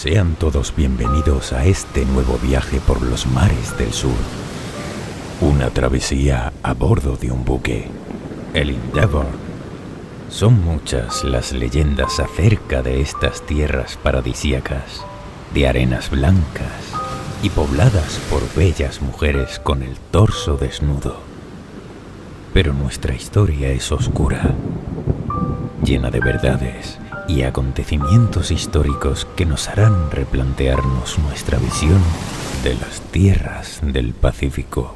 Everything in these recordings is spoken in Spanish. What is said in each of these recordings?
Sean todos bienvenidos a este nuevo viaje por los mares del sur. Una travesía a bordo de un buque, el Endeavour. Son muchas las leyendas acerca de estas tierras paradisíacas, de arenas blancas y pobladas por bellas mujeres con el torso desnudo. Pero nuestra historia es oscura, llena de verdades y acontecimientos históricos que nos harán replantearnos nuestra visión de las tierras del Pacífico.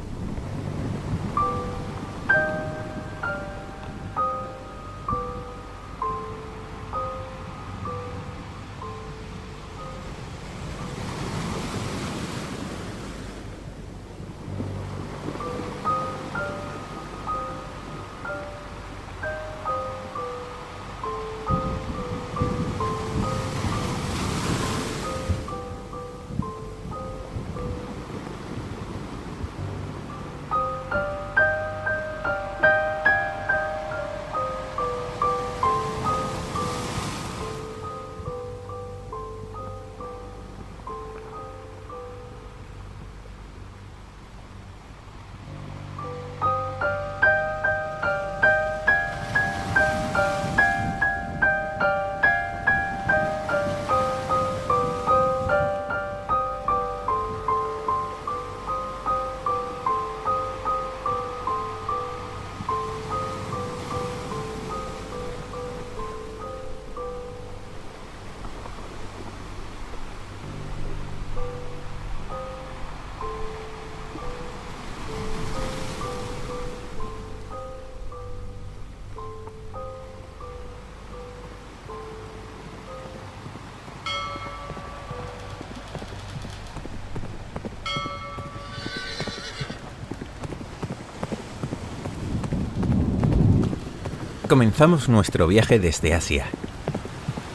Comenzamos nuestro viaje desde Asia,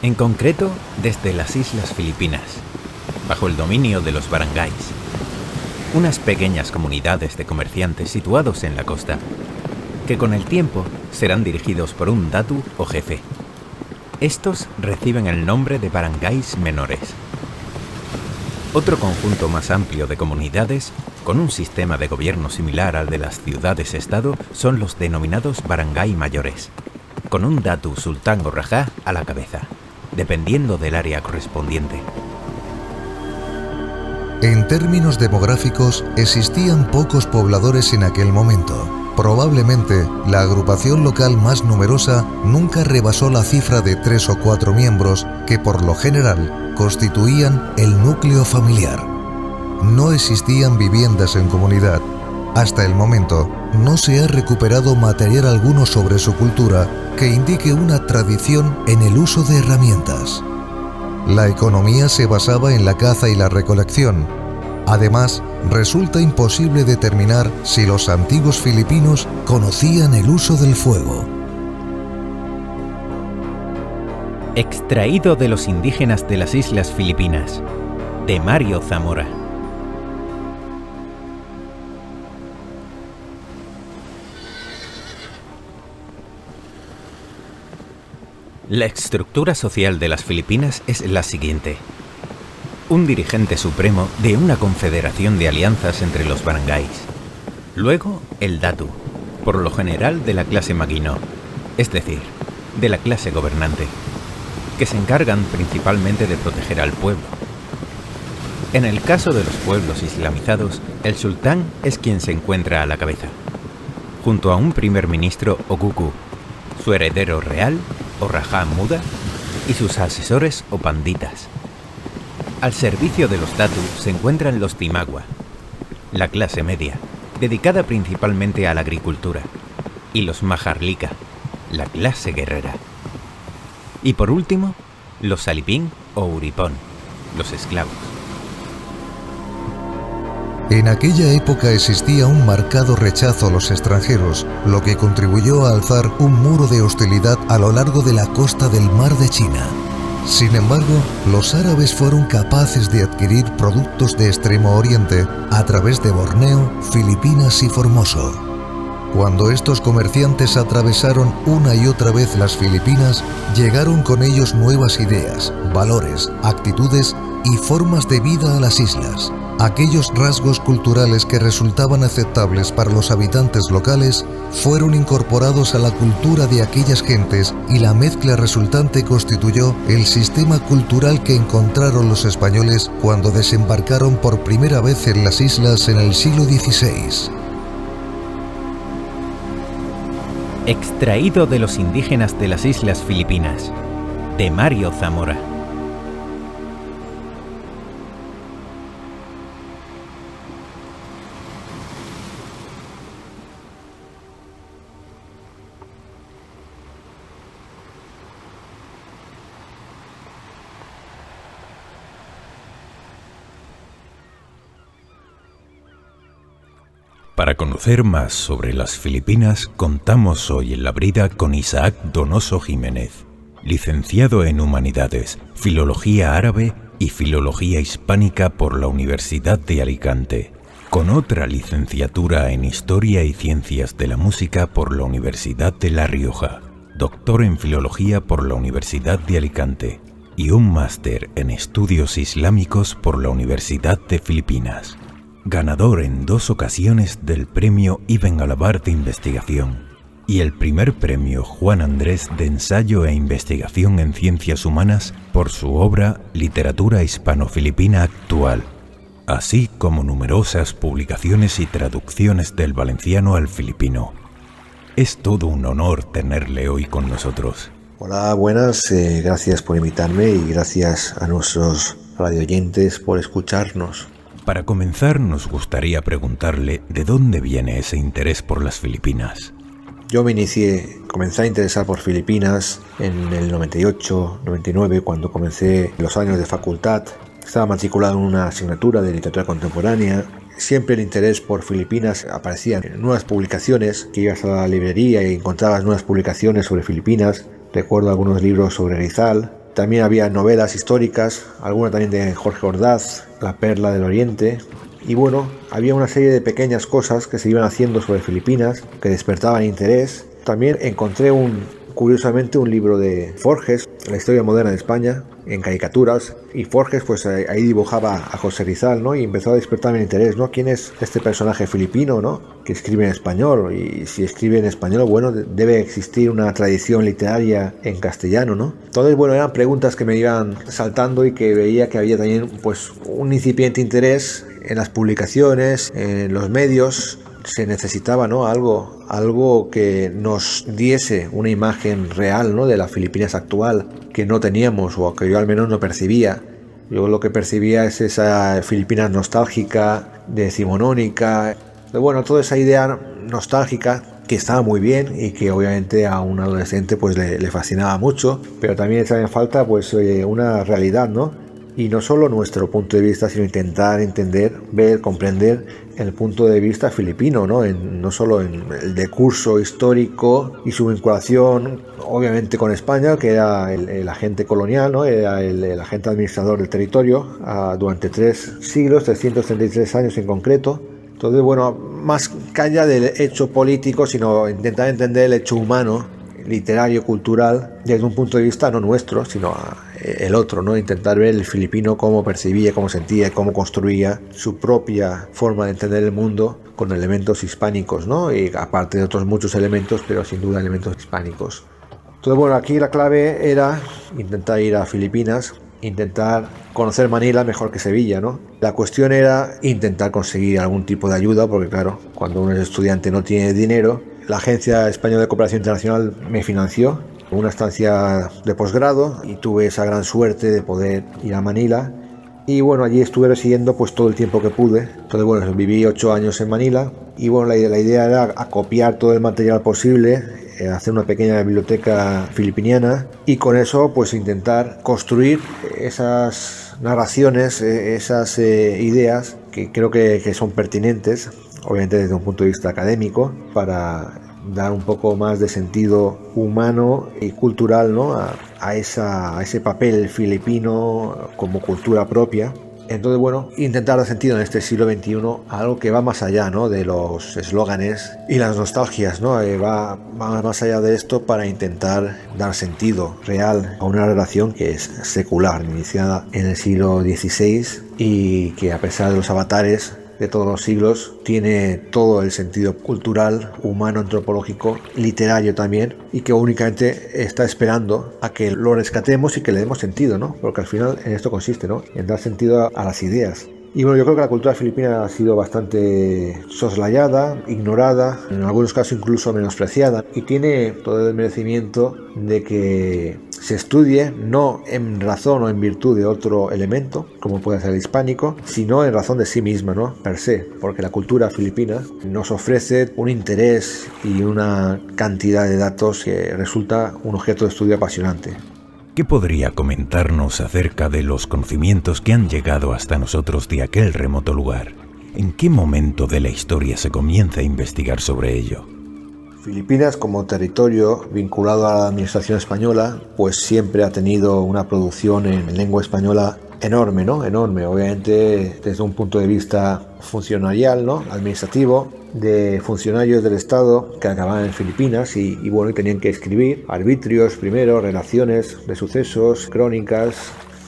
en concreto desde las Islas Filipinas, bajo el dominio de los barangays, unas pequeñas comunidades de comerciantes situados en la costa, que con el tiempo serán dirigidos por un datu o jefe. Estos reciben el nombre de barangays menores. Otro conjunto más amplio de comunidades, con un sistema de gobierno similar al de las ciudades-estado, son los denominados barangay mayores, con un datu sultán o rajá a la cabeza, dependiendo del área correspondiente. En términos demográficos, existían pocos pobladores en aquel momento. Probablemente, la agrupación local más numerosa nunca rebasó la cifra de 3 o 4 miembros que, por lo general, constituían el núcleo familiar. No existían viviendas en comunidad. Hasta el momento, no se ha recuperado material alguno sobre su cultura que indique una tradición en el uso de herramientas. La economía se basaba en la caza y la recolección. Además, resulta imposible determinar si los antiguos filipinos conocían el uso del fuego. Extraído de los indígenas de las Islas Filipinas, de Mario Zamora. La estructura social de las Filipinas es la siguiente. Un dirigente supremo de una confederación de alianzas entre los barangays. Luego, el datu, por lo general de la clase maguinó, es decir, de la clase gobernante, que se encargan principalmente de proteger al pueblo. En el caso de los pueblos islamizados, el sultán es quien se encuentra a la cabeza, junto a un primer ministro o cucú, su heredero real o rajá muda y sus asesores o panditas. Al servicio de los datu se encuentran los timagua, la clase media, dedicada principalmente a la agricultura, y los maharlika, la clase guerrera. Y por último, los salipín o uripón, los esclavos. En aquella época existía un marcado rechazo a los extranjeros, lo que contribuyó a alzar un muro de hostilidad a lo largo de la costa del Mar de China. Sin embargo, los árabes fueron capaces de adquirir productos de Extremo Oriente a través de Borneo, Filipinas y Formoso. Cuando estos comerciantes atravesaron una y otra vez las Filipinas, llegaron con ellos nuevas ideas, valores, actitudes y formas de vida a las islas. Aquellos rasgos culturales que resultaban aceptables para los habitantes locales fueron incorporados a la cultura de aquellas gentes y la mezcla resultante constituyó el sistema cultural que encontraron los españoles cuando desembarcaron por primera vez en las islas en el siglo XVI. Extraído de los indígenas de las Islas Filipinas, de Mario Zamora. Para conocer más sobre las Filipinas, contamos hoy en La Brida con Isaac Donoso Jiménez, licenciado en Humanidades, Filología Árabe y Filología Hispánica por la Universidad de Alicante, con otra licenciatura en Historia y Ciencias de la Música por la Universidad de La Rioja, doctor en Filología por la Universidad de Alicante y un máster en Estudios Islámicos por la Universidad de Filipinas. Ganador en 2 ocasiones del Premio Ibn Alabar de Investigación y el primer Premio Juan Andrés de Ensayo e Investigación en Ciencias Humanas por su obra Literatura Hispano-Filipina Actual, así como numerosas publicaciones y traducciones del valenciano al filipino. Es todo un honor tenerle hoy con nosotros. Hola, buenas, gracias por invitarme y gracias a nuestros radioyentes por escucharnos. Para comenzar, nos gustaría preguntarle de dónde viene ese interés por las Filipinas. Yo comencé a interesar por Filipinas en el 98, 99, cuando comencé los años de facultad. Estaba matriculado en una asignatura de literatura contemporánea. Siempre el interés por Filipinas aparecía en nuevas publicaciones, que ibas a la librería y encontrabas nuevas publicaciones sobre Filipinas. Recuerdo algunos libros sobre Rizal. También había novelas históricas, alguna también de Jorge Ordaz, La Perla del Oriente. Y bueno, había una serie de pequeñas cosas que se iban haciendo sobre Filipinas que despertaban interés. También encontré curiosamente un libro de Forges, La historia moderna de España, en caricaturas, y Forges pues ahí dibujaba a José Rizal, ¿no? Y empezó a despertar mi interés, ¿no? ¿Quién es este personaje filipino, ¿no? Que escribe en español, y si escribe en español, bueno, debe existir una tradición literaria en castellano, ¿no? Entonces, bueno, eran preguntas que me iban saltando y que veía que había también pues un incipiente interés en las publicaciones, en los medios. Se necesitaba, ¿no? algo que nos diese una imagen real, ¿no? De las Filipinas actual, que no teníamos, o que yo al menos no percibía. Yo lo que percibía es esa Filipinas nostálgica, decimonónica. Bueno, toda esa idea nostálgica que estaba muy bien y que obviamente a un adolescente pues le fascinaba mucho, pero también echaba en falta pues una realidad, ¿no? Y no solo nuestro punto de vista, sino intentar entender, ver, comprender el punto de vista filipino, ¿no? No solo en el decurso histórico y su vinculación, obviamente, con España, que era el agente colonial, ¿no? Era el agente administrador del territorio durante 3 siglos, 333 años en concreto. Entonces, bueno, más que allá del hecho político, sino intentar entender el hecho humano, literario, cultural, desde un punto de vista no nuestro, sino el otro, ¿no? Intentar ver el filipino cómo percibía, cómo sentía, cómo construía su propia forma de entender el mundo con elementos hispánicos, ¿no? Y aparte de otros muchos elementos, pero sin duda elementos hispánicos. Entonces, bueno, aquí la clave era intentar ir a Filipinas, intentar conocer Manila mejor que Sevilla, ¿no? La cuestión era intentar conseguir algún tipo de ayuda, porque claro, cuando uno es estudiante no tiene dinero. La Agencia Española de Cooperación Internacional me financió una estancia de posgrado y tuve esa gran suerte de poder ir a Manila. Y bueno, allí estuve residiendo pues todo el tiempo que pude. Entonces, bueno, viví 8 años en Manila y bueno, la idea era acopiar todo el material posible, hacer una pequeña biblioteca filipiniana y con eso pues intentar construir esas narraciones, esas ideas que creo que son pertinentes, obviamente desde un punto de vista académico, para dar un poco más de sentido humano y cultural, ¿no? a ese papel filipino como cultura propia. Entonces, bueno, intentar dar sentido en este siglo XXI a algo que va más allá, ¿no?, de los eslóganes y las nostalgias, ¿no? Va más allá de esto para intentar dar sentido real a una relación que es secular, iniciada en el siglo XVI y que, a pesar de los avatares de todos los siglos, tiene todo el sentido cultural, humano, antropológico, literario también, y que únicamente está esperando a que lo rescatemos y que le demos sentido, ¿no? Porque al final en esto consiste, ¿no?, en dar sentido a las ideas. Y bueno, yo creo que la cultura filipina ha sido bastante soslayada, ignorada, en algunos casos incluso menospreciada, y tiene todo el merecimiento de que se estudie no en razón o en virtud de otro elemento, como puede ser el hispánico, sino en razón de sí misma, ¿no?, per se, porque la cultura filipina nos ofrece un interés y una cantidad de datos que resulta un objeto de estudio apasionante. ¿Qué podría comentarnos acerca de los conocimientos que han llegado hasta nosotros de aquel remoto lugar? ¿En qué momento de la historia se comienza a investigar sobre ello? Filipinas, como territorio vinculado a la administración española, pues siempre ha tenido una producción en lengua española enorme, ¿no? Enorme, obviamente desde un punto de vista funcionarial, ¿no?, administrativo, de funcionarios del Estado que acababan en Filipinas y bueno, y tenían que escribir arbitrios primero, relaciones de sucesos, crónicas.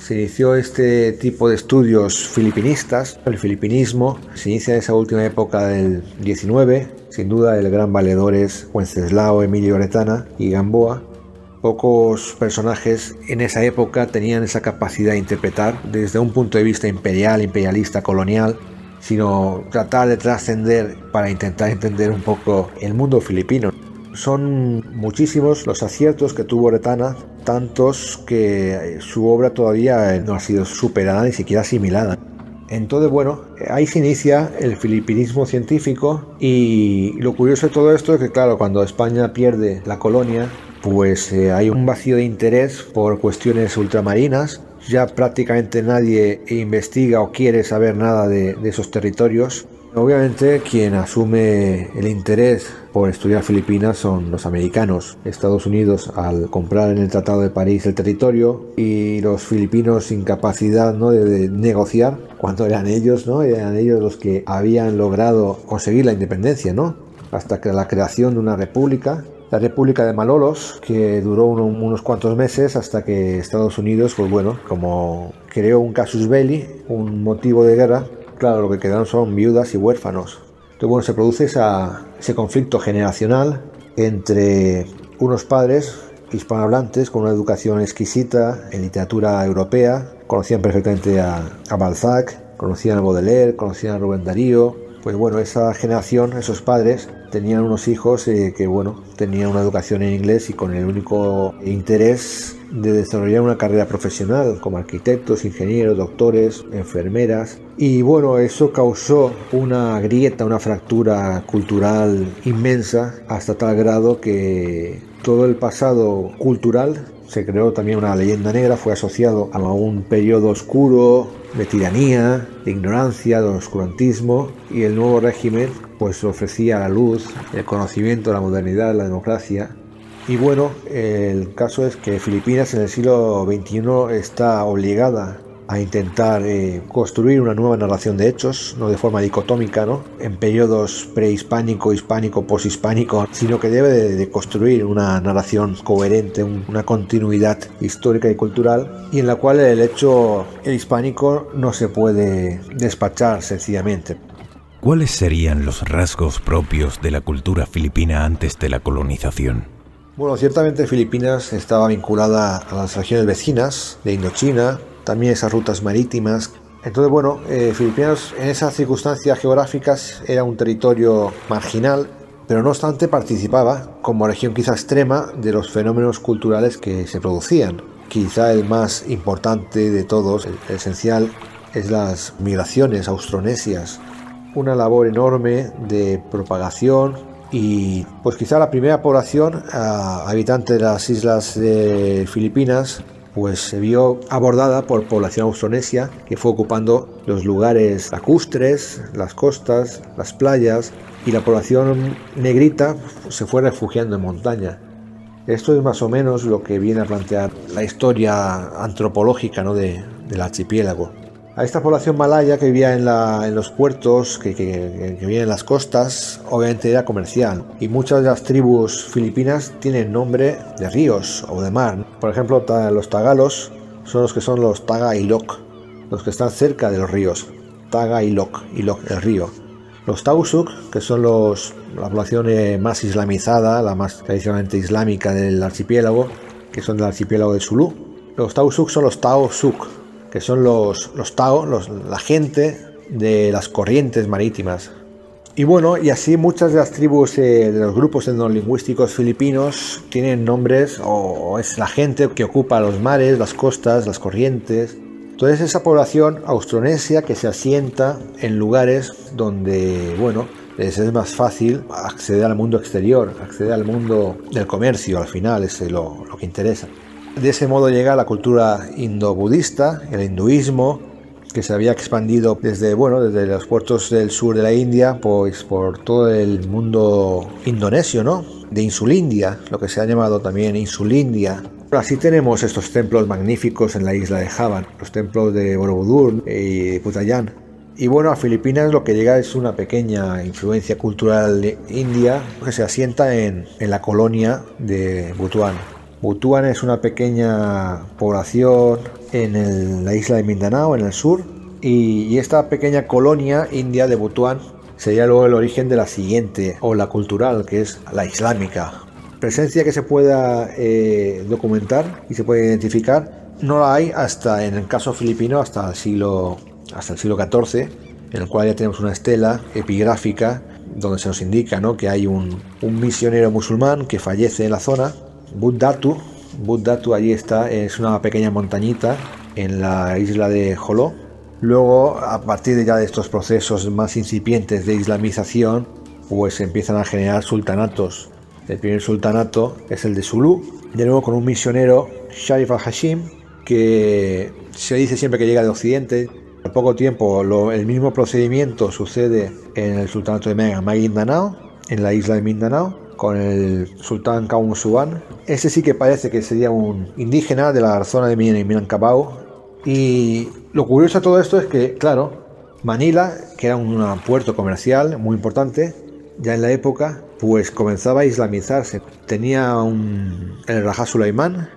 Se inició este tipo de estudios filipinistas. El filipinismo se inicia en esa última época del XIX. Sin duda el gran valedor es Wenceslao Emilio Retana y Gamboa. Pocos personajes en esa época tenían esa capacidad de interpretar desde un punto de vista imperial, imperialista, colonial, sino tratar de trascender para intentar entender un poco el mundo filipino. Son muchísimos los aciertos que tuvo Retana, tantos que su obra todavía no ha sido superada ni siquiera asimilada. Entonces, bueno, ahí se inicia el filipinismo científico, y lo curioso de todo esto es que, claro, cuando España pierde la colonia, pues hay un vacío de interés por cuestiones ultramarinas. Ya prácticamente nadie investiga o quiere saber nada de esos territorios. Obviamente quien asume el interés por estudiar Filipinas son los americanos. Estados Unidos, al comprar en el Tratado de París el territorio, y los filipinos sin capacidad, ¿no?, de negociar, cuando eran ellos, ¿no?, eran ellos los que habían logrado conseguir la independencia, ¿no?, hasta que la creación de una república. La República de Malolos, que duró unos cuantos meses hasta que Estados Unidos, pues bueno, como creó un casus belli, un motivo de guerra, claro, lo que quedaron son viudas y huérfanos. Entonces, bueno, se produce ese conflicto generacional entre unos padres hispanohablantes con una educación exquisita en literatura europea, conocían perfectamente a Balzac, conocían a Baudelaire, conocían a Rubén Darío. Pues bueno, esa generación, esos padres, tenían unos hijos que, bueno, tenían una educación en inglés y con el único interés de desarrollar una carrera profesional como arquitectos, ingenieros, doctores, enfermeras. Y bueno, eso causó una grieta, una fractura cultural inmensa, hasta tal grado que todo el pasado cultural, se creó también una leyenda negra, fue asociado a un periodo oscuro de tiranía, de ignorancia, de oscurantismo, y el nuevo régimen pues ofrecía la luz, el conocimiento, la modernidad, la democracia. Y bueno, el caso es que Filipinas en el siglo XXI está obligada a intentar construir una nueva narración de hechos, no de forma dicotómica, ¿no?, en periodos prehispánico, hispánico, poshispánico, sino que debe de construir una narración coherente, una continuidad histórica y cultural, y en la cual el hecho hispánico no se puede despachar sencillamente. ¿Cuáles serían los rasgos propios de la cultura filipina antes de la colonización? Bueno, ciertamente Filipinas estaba vinculada a las regiones vecinas de Indochina, también esas rutas marítimas. Entonces, bueno, Filipinas en esas circunstancias geográficas era un territorio marginal, pero no obstante participaba como región quizá extrema de los fenómenos culturales que se producían. Quizá el más importante de todos, el esencial, es las migraciones austronesias. Una labor enorme de propagación, y pues quizá la primera población habitante de las islas de Filipinas pues se vio abordada por población austronesia, que fue ocupando los lugares lacustres, las costas, las playas, y la población negrita se fue refugiando en montaña. Esto es más o menos lo que viene a plantear la historia antropológica, ¿no?, del archipiélago. A esta población malaya que vivía en los puertos, que vivía en las costas, obviamente era comercial. Y muchas de las tribus filipinas tienen nombre de ríos o de mar. Por ejemplo, los tagalos son los Taga Ilok, los que están cerca de los ríos. Taga Ilok, el río. Los Tausug, que son la población más islamizada, la más tradicionalmente islámica del archipiélago, que son del archipiélago de Sulu. Los Tausug son los Taosug, que son los Tao, la gente de las corrientes marítimas. Y bueno, y así muchas de las tribus de los grupos etnolingüísticos filipinos tienen nombres, o es la gente que ocupa los mares, las costas, las corrientes. Entonces esa población austronesia que se asienta en lugares donde, bueno, les es más fácil acceder al mundo exterior, acceder al mundo del comercio, al final es lo que interesa. De ese modo llega la cultura indo-budista, el hinduismo, que se había expandido desde los puertos del sur de la India, pues por todo el mundo indonesio, ¿no? De Insulindia, lo que se ha llamado también Insulindia. Así tenemos estos templos magníficos en la isla de Java, los templos de Borobudur y Putayan. Y bueno, a Filipinas lo que llega es una pequeña influencia cultural india que se asienta en la colonia de Butuan. Butuan es una pequeña población en la isla de Mindanao, en el sur, y esta pequeña colonia india de Butuan sería luego el origen de la siguiente ola cultural, que es la islámica. Presencia que se pueda documentar y se puede identificar no la hay hasta, en el caso filipino, hasta el siglo XIV, en el cual ya tenemos una estela epigráfica donde se nos indica, ¿no?, que hay un misionero musulmán que fallece en la zona. Buddhatu allí está, es una pequeña montañita en la isla de Jolo. Luego, a partir de estos procesos más incipientes de islamización, pues empiezan a generar sultanatos. El primer sultanato es el de Sulu, de nuevo con un misionero, Sharif al-Hashim, que se dice siempre que llega de Occidente. Al poco tiempo el mismo procedimiento sucede en el sultanato de Maguindanao, en la isla de Mindanao, con el sultán Kaum Suban. Ese sí que parece que sería un indígena de la zona de Minangkabau. Y lo curioso de todo esto es que, claro, Manila, que era un puerto comercial muy importante, ya en la época, pues comenzaba a islamizarse. Tenía el Rajá Sulaimán,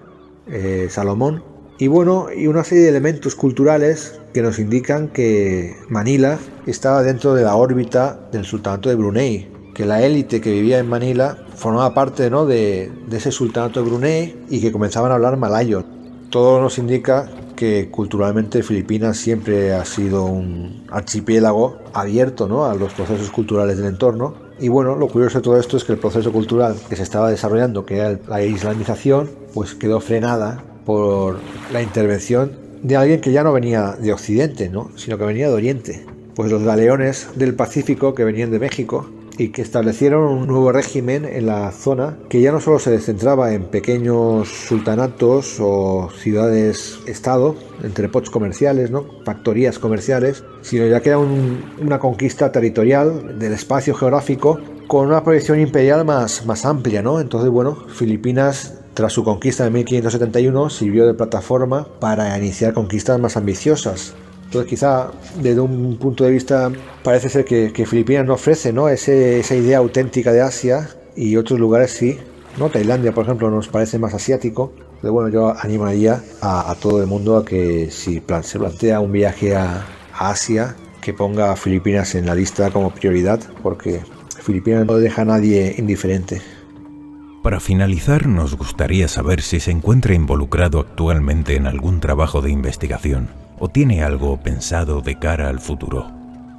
Salomón, y bueno, y una serie de elementos culturales que nos indican que Manila estaba dentro de la órbita del sultanato de Brunei, que la élite que vivía en Manila formaba parte, ¿no?, de ese sultanato de Brunei y que comenzaban a hablar malayo. Todo nos indica que culturalmente Filipinas siempre ha sido un archipiélago abierto, ¿no?, a los procesos culturales del entorno. Y bueno, lo curioso de todo esto es que el proceso cultural que se estaba desarrollando, que era la islamización, pues quedó frenada por la intervención de alguien que ya no venía de Occidente, ¿no?, sino que venía de Oriente. Pues los galeones del Pacífico que venían de México y que establecieron un nuevo régimen en la zona que ya no solo se centraba en pequeños sultanatos o ciudades-estado, entrepots comerciales, ¿no?, factorías comerciales, sino ya que era una conquista territorial del espacio geográfico con una proyección imperial más amplia, ¿no? Entonces, bueno, Filipinas, tras su conquista en 1571, sirvió de plataforma para iniciar conquistas más ambiciosas. Entonces, quizá desde un punto de vista parece ser que Filipinas no ofrece, ¿no?, esa idea auténtica de Asia, y otros lugares sí, ¿no? Tailandia, por ejemplo, nos parece más asiático. Pero bueno, yo animaría a todo el mundo a que si se plantea un viaje a Asia, que ponga a Filipinas en la lista como prioridad, porque Filipinas no deja a nadie indiferente. Para finalizar, nos gustaría saber si se encuentra involucrado actualmente en algún trabajo de investigación o tiene algo pensado de cara al futuro.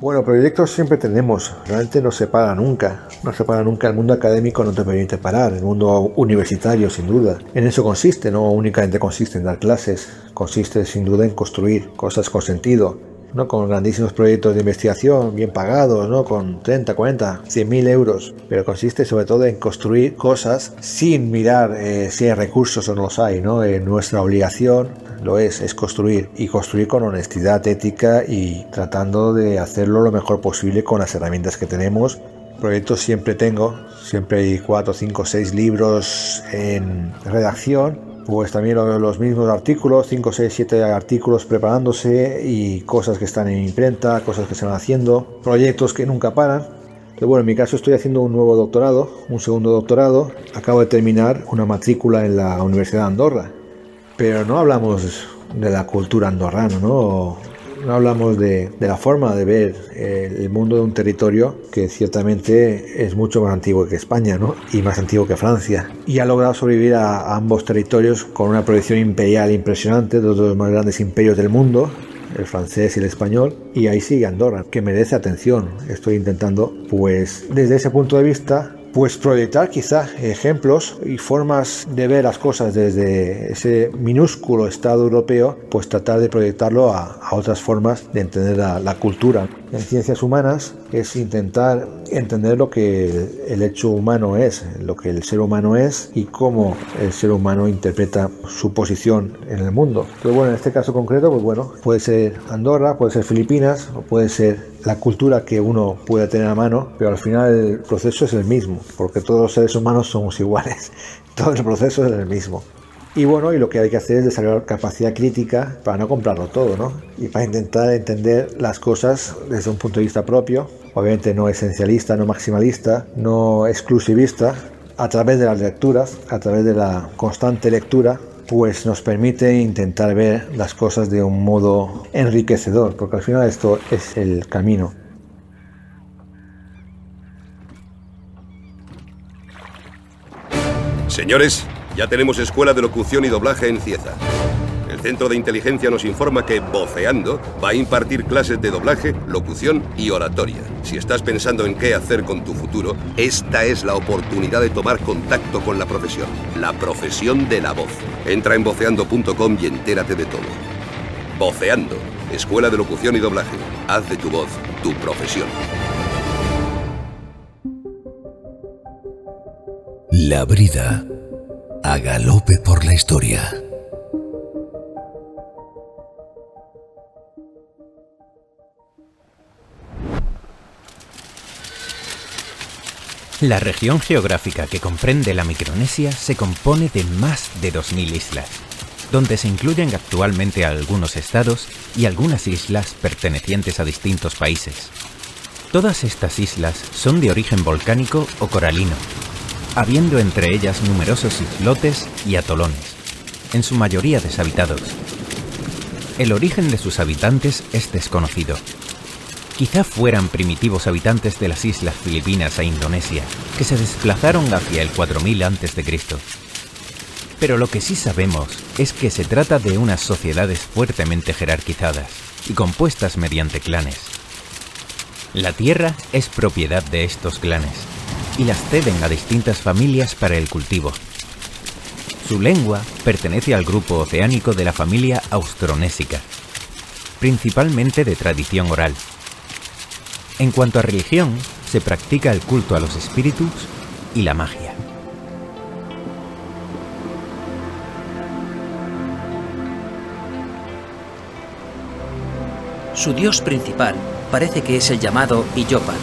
Bueno, proyectos siempre tenemos, realmente no se para nunca. No se para nunca, el mundo académico no te permite parar, el mundo universitario sin duda. En eso consiste, no únicamente consiste en dar clases, consiste sin duda en construir cosas con sentido, ¿no?, con grandísimos proyectos de investigación bien pagados, ¿no?, con 30, 40, 100.000 euros, pero consiste sobre todo en construir cosas sin mirar si hay recursos o no los hay, ¿no? Nuestra obligación lo es construir, y construir con honestidad ética y tratando de hacerlo lo mejor posible con las herramientas que tenemos. Proyectos siempre hay 4, 5, 6 libros en redacción, pues también los mismos artículos, 5, 6, 7 artículos preparándose y cosas que están en imprenta, cosas que se van haciendo, proyectos que nunca paran. Pero bueno, en mi caso estoy haciendo un nuevo doctorado, un segundo doctorado. Acabo de terminar una matrícula en la Universidad de Andorra, pero no hablamos de la cultura andorrana, ¿no? No hablamos de la forma de ver el mundo de un territorio que ciertamente es mucho más antiguo que España, ¿no? Y más antiguo que Francia. Y ha logrado sobrevivir a ambos territorios con una proyección imperial impresionante, dos de los más grandes imperios del mundo, el francés y el español, y ahí sigue Andorra, que merece atención. Estoy intentando, pues, desde ese punto de vista, pues proyectar quizá ejemplos y formas de ver las cosas desde ese minúsculo Estado europeo, pues tratar de proyectarlo a otras formas de entender la cultura. En ciencias humanas es intentar entender lo que el hecho humano es, lo que el ser humano es y cómo el ser humano interpreta su posición en el mundo. Pero bueno, en este caso concreto, pues bueno, puede ser Andorra, puede ser Filipinas o puede ser la cultura que uno pueda tener a mano, pero al final el proceso es el mismo, porque todos los seres humanos somos iguales, todo el proceso es el mismo. Y bueno, y lo que hay que hacer es desarrollar capacidad crítica para no comprarlo todo, ¿no? Y para intentar entender las cosas desde un punto de vista propio, obviamente no esencialista, no maximalista, no exclusivista, a través de las lecturas, a través de la constante lectura, pues nos permite intentar ver las cosas de un modo enriquecedor, porque al final esto es el camino. Señores, ya tenemos escuela de locución y doblaje en Cieza. El Centro de Inteligencia nos informa que Voceando va a impartir clases de doblaje, locución y oratoria. Si estás pensando en qué hacer con tu futuro, esta es la oportunidad de tomar contacto con la profesión de la voz. Entra en voceando.com y entérate de todo. Voceando, escuela de locución y doblaje. Haz de tu voz tu profesión. La brida a galope por la historia. La región geográfica que comprende la Micronesia se compone de más de 2000 islas, donde se incluyen actualmente algunos estados y algunas islas pertenecientes a distintos países. Todas estas islas son de origen volcánico o coralino, habiendo entre ellas numerosos islotes y atolones, en su mayoría deshabitados. El origen de sus habitantes es desconocido. Quizá fueran primitivos habitantes de las islas Filipinas e Indonesia, que se desplazaron hacia el 4000 a.C. Pero lo que sí sabemos es que se trata de unas sociedades fuertemente jerarquizadas y compuestas mediante clanes. La tierra es propiedad de estos clanes y las ceden a distintas familias para el cultivo. Su lengua pertenece al grupo oceánico de la familia austronésica, principalmente de tradición oral. En cuanto a religión, se practica el culto a los espíritus y la magia. Su dios principal parece que es el llamado Illopan,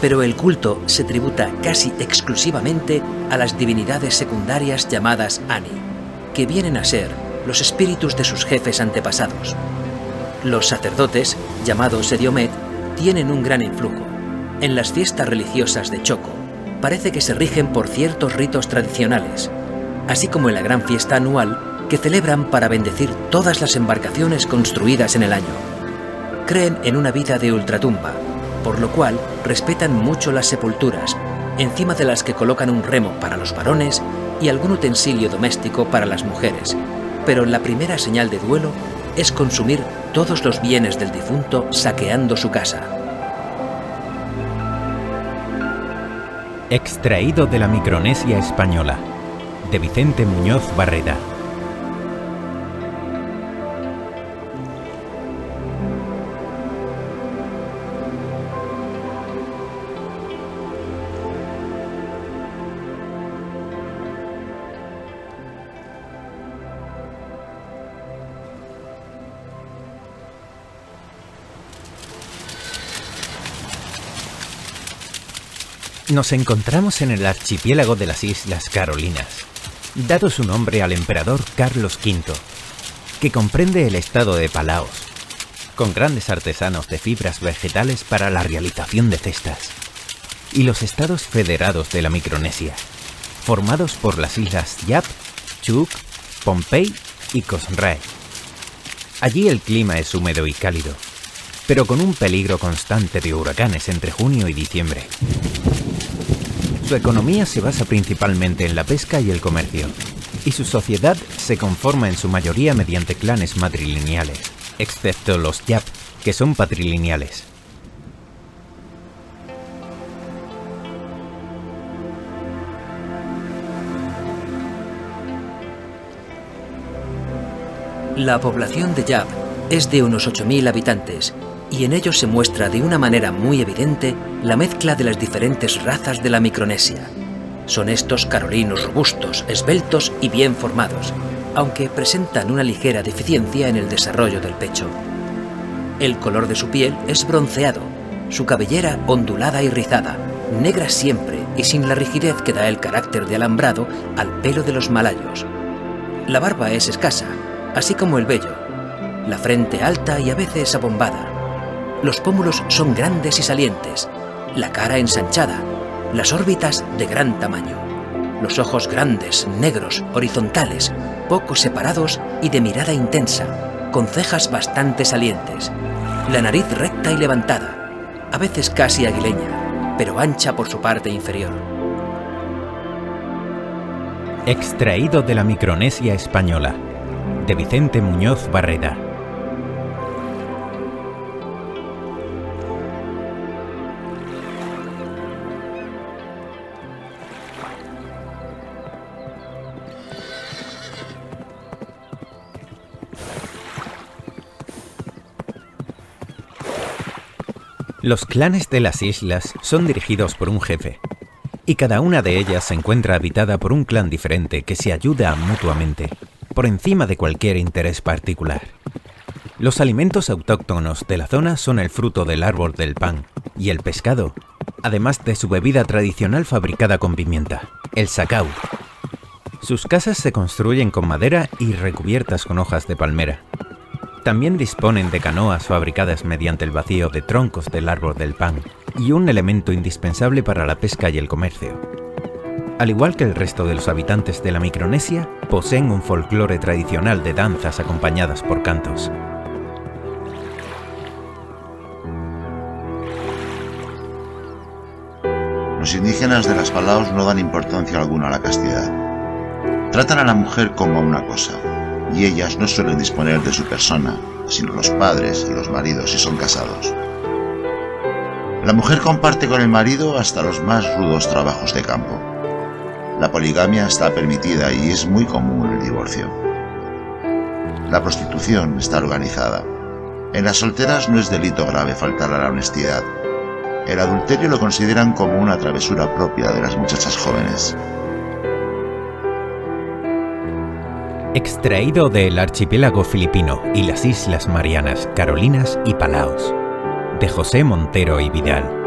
pero el culto se tributa casi exclusivamente a las divinidades secundarias llamadas Ani, que vienen a ser los espíritus de sus jefes antepasados. Los sacerdotes, llamados Ediomet, tienen un gran influjo. En las fiestas religiosas de Choco, parece que se rigen por ciertos ritos tradicionales, así como en la gran fiesta anual que celebran para bendecir todas las embarcaciones construidas en el año. Creen en una vida de ultratumba, por lo cual respetan mucho las sepulturas, encima de las que colocan un remo para los varones y algún utensilio doméstico para las mujeres, pero la primera señal de duelo es consumir todos los bienes del difunto saqueando su casa. Extraído de la Micronesia española, de Vicente Muñoz Barreda. Nos encontramos en el archipiélago de las Islas Carolinas, dado su nombre al emperador Carlos V, que comprende el estado de Palaos, con grandes artesanos de fibras vegetales para la realización de cestas, y los estados federados de la Micronesia, formados por las islas Yap, Chuuk, Pohnpei y Kos Rae. Allí el clima es húmedo y cálido, pero con un peligro constante de huracanes entre junio y diciembre. Su economía se basa principalmente en la pesca y el comercio, y su sociedad se conforma en su mayoría mediante clanes matrilineales, excepto los Yap, que son patrilineales. La población de Yap es de unos 8.000 habitantes, y en ellos se muestra de una manera muy evidente la mezcla de las diferentes razas de la Micronesia. Son estos carolinos robustos, esbeltos y bien formados, aunque presentan una ligera deficiencia en el desarrollo del pecho. El color de su piel es bronceado, su cabellera ondulada y rizada, negra siempre y sin la rigidez que da el carácter de alambrado al pelo de los malayos. La barba es escasa, así como el vello, la frente alta y a veces abombada. Los pómulos son grandes y salientes, la cara ensanchada, las órbitas de gran tamaño, los ojos grandes, negros, horizontales, poco separados y de mirada intensa, con cejas bastante salientes, la nariz recta y levantada, a veces casi aguileña, pero ancha por su parte inferior. Extraído de la Micronesia española, de Vicente Muñoz Barreda. Los clanes de las islas son dirigidos por un jefe, y cada una de ellas se encuentra habitada por un clan diferente que se ayuda mutuamente, por encima de cualquier interés particular. Los alimentos autóctonos de la zona son el fruto del árbol del pan y el pescado, además de su bebida tradicional fabricada con pimienta, el sacau. Sus casas se construyen con madera y recubiertas con hojas de palmera. También disponen de canoas fabricadas mediante el vacío de troncos del árbol del pan y un elemento indispensable para la pesca y el comercio. Al igual que el resto de los habitantes de la Micronesia, poseen un folclore tradicional de danzas acompañadas por cantos. Los indígenas de las Palaos no dan importancia alguna a la castidad. Tratan a la mujer como a una cosa, y ellas no suelen disponer de su persona, sino los padres y los maridos si son casados. La mujer comparte con el marido hasta los más rudos trabajos de campo. La poligamia está permitida y es muy común el divorcio. La prostitución está organizada. En las solteras no es delito grave faltar a la honestidad. El adulterio lo consideran como una travesura propia de las muchachas jóvenes. Extraído del archipiélago filipino y las Islas Marianas, Carolinas y Palaos, de José Montero y Vidal.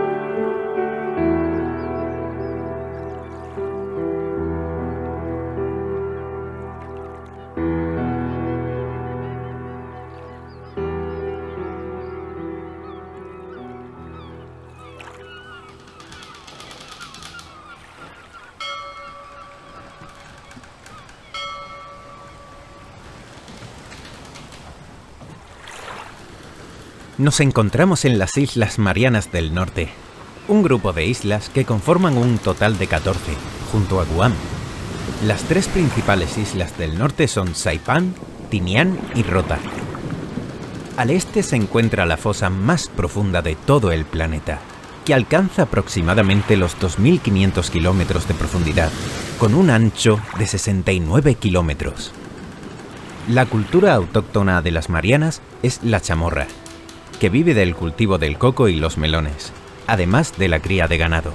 Nos encontramos en las Islas Marianas del Norte, un grupo de islas que conforman un total de 14, junto a Guam. Las tres principales islas del norte son Saipan, Tinian y Rota. Al este se encuentra la fosa más profunda de todo el planeta, que alcanza aproximadamente los 2.500 kilómetros de profundidad, con un ancho de 69 kilómetros. La cultura autóctona de las Marianas es la chamorra, que vive del cultivo del coco y los melones, además de la cría de ganado.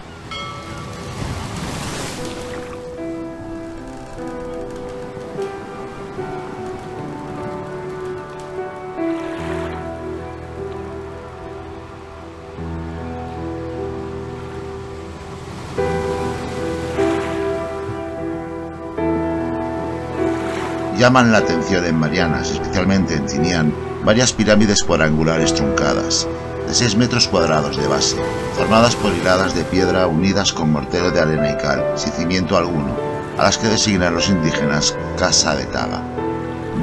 Llaman la atención en Marianas, especialmente en Tinian, varias pirámides cuadrangulares truncadas, de 6 metros cuadrados de base, formadas por hiladas de piedra unidas con mortero de arena y cal, sin cimiento alguno, a las que designan los indígenas Casa de Taga.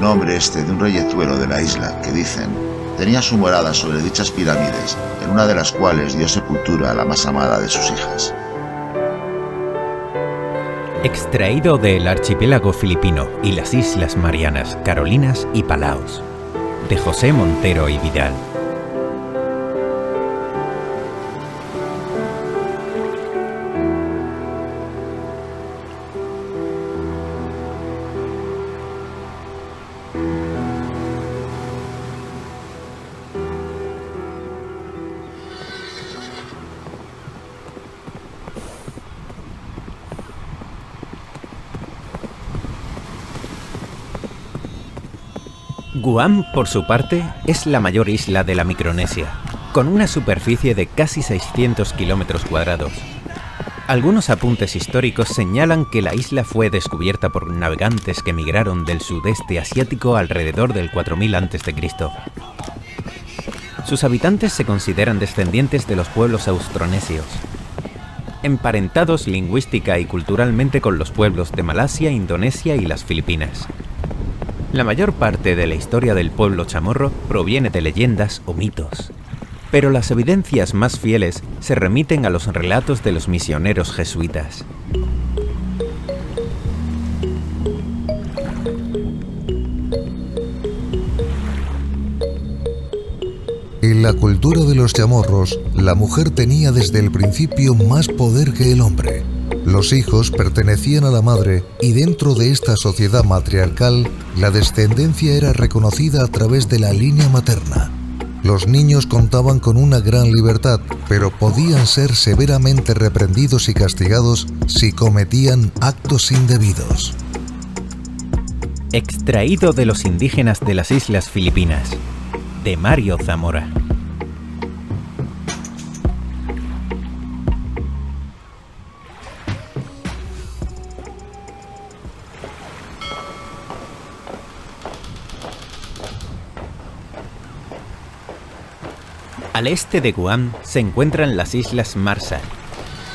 Nombre este de un reyezuelo de la isla que, dicen, tenía su morada sobre dichas pirámides, en una de las cuales dio sepultura a la más amada de sus hijas. Extraído del archipiélago filipino y las Islas Marianas, Carolinas y Palaos, de José Montero y Vidal. Guam, por su parte, es la mayor isla de la Micronesia, con una superficie de casi 600 kilómetros cuadrados. Algunos apuntes históricos señalan que la isla fue descubierta por navegantes que migraron del sudeste asiático alrededor del 4000 a.C. Sus habitantes se consideran descendientes de los pueblos austronesios, emparentados lingüística y culturalmente con los pueblos de Malasia, Indonesia y las Filipinas. La mayor parte de la historia del pueblo chamorro proviene de leyendas o mitos, pero las evidencias más fieles se remiten a los relatos de los misioneros jesuitas. En la cultura de los chamorros, la mujer tenía desde el principio más poder que el hombre. Los hijos pertenecían a la madre y dentro de esta sociedad matriarcal, la descendencia era reconocida a través de la línea materna. Los niños contaban con una gran libertad, pero podían ser severamente reprendidos y castigados si cometían actos indebidos. Extraído de los indígenas de las Islas Filipinas, de Mario Zamora. Al este de Guam se encuentran las Islas Marshall,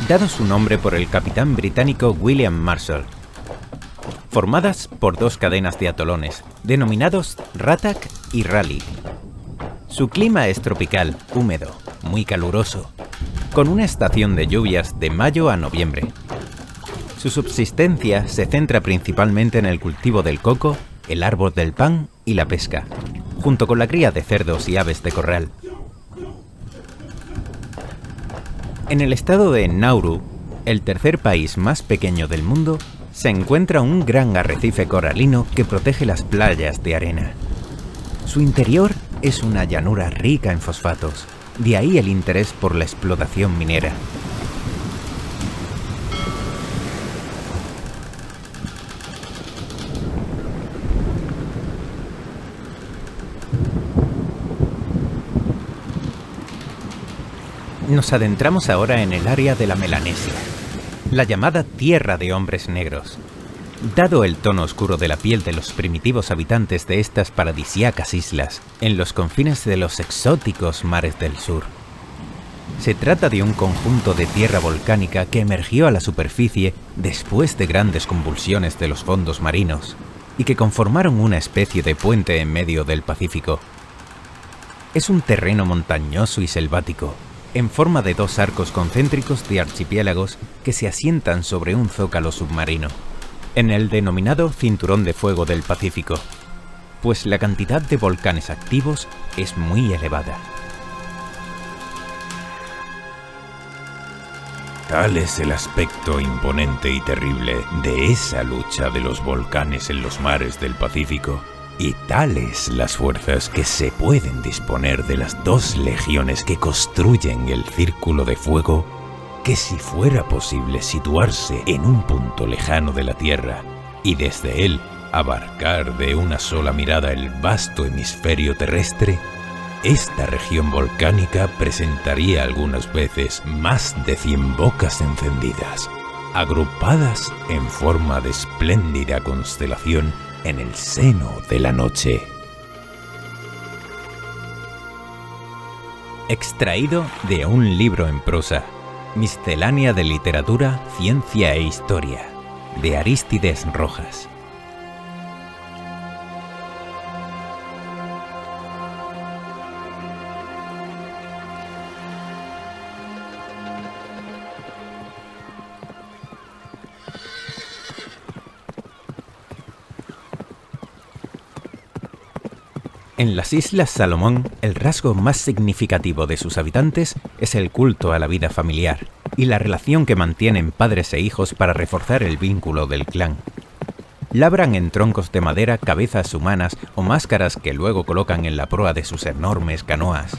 dado su nombre por el capitán británico William Marshall, formadas por 2 cadenas de atolones, denominados Ratak y Raleigh. Su clima es tropical, húmedo, muy caluroso, con una estación de lluvias de mayo a noviembre. Su subsistencia se centra principalmente en el cultivo del coco, el árbol del pan y la pesca, junto con la cría de cerdos y aves de corral. En el estado de Nauru, el tercer país más pequeño del mundo, se encuentra un gran arrecife coralino que protege las playas de arena. Su interior es una llanura rica en fosfatos, de ahí el interés por la explotación minera. Nos adentramos ahora en el área de la Melanesia, la llamada Tierra de Hombres Negros. Dado el tono oscuro de la piel de los primitivos habitantes de estas paradisíacas islas, en los confines de los exóticos mares del sur. Se trata de un conjunto de tierra volcánica que emergió a la superficie después de grandes convulsiones de los fondos marinos y que conformaron una especie de puente en medio del Pacífico. Es un terreno montañoso y selvático, en forma de 2 arcos concéntricos de archipiélagos que se asientan sobre un zócalo submarino, en el denominado Cinturón de Fuego del Pacífico, pues la cantidad de volcanes activos es muy elevada. Tal es el aspecto imponente y terrible de esa lucha de los volcanes en los mares del Pacífico, y tales las fuerzas que se pueden disponer de las 2 legiones que construyen el Círculo de Fuego, que si fuera posible situarse en un punto lejano de la Tierra y desde él abarcar de una sola mirada el vasto hemisferio terrestre, esta región volcánica presentaría algunas veces más de 100 bocas encendidas, agrupadas en forma de espléndida constelación en el seno de la noche. Extraído de un libro en prosa, Miscelánea de Literatura, Ciencia e Historia, de Arístides Rojas. En las Islas Salomón, el rasgo más significativo de sus habitantes es el culto a la vida familiar y la relación que mantienen padres e hijos para reforzar el vínculo del clan. Labran en troncos de madera cabezas humanas o máscaras que luego colocan en la proa de sus enormes canoas.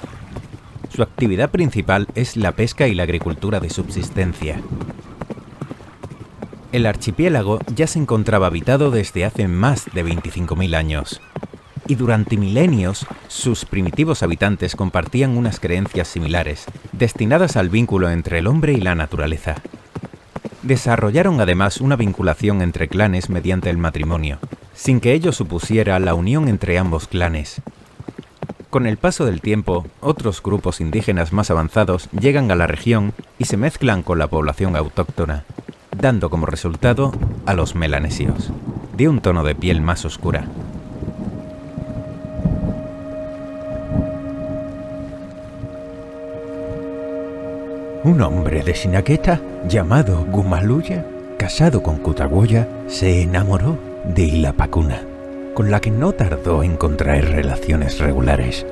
Su actividad principal es la pesca y la agricultura de subsistencia. El archipiélago ya se encontraba habitado desde hace más de 25.000 años. Y durante milenios, sus primitivos habitantes compartían unas creencias similares, destinadas al vínculo entre el hombre y la naturaleza. Desarrollaron además una vinculación entre clanes mediante el matrimonio, sin que ello supusiera la unión entre ambos clanes. Con el paso del tiempo, otros grupos indígenas más avanzados llegan a la región y se mezclan con la población autóctona, dando como resultado a los melanesios, de un tono de piel más oscura. Un hombre de Sinaqueta, llamado Gumaluya, casado con Cutahuoya, se enamoró de Ilapacuna, con la que no tardó en contraer relaciones regulares.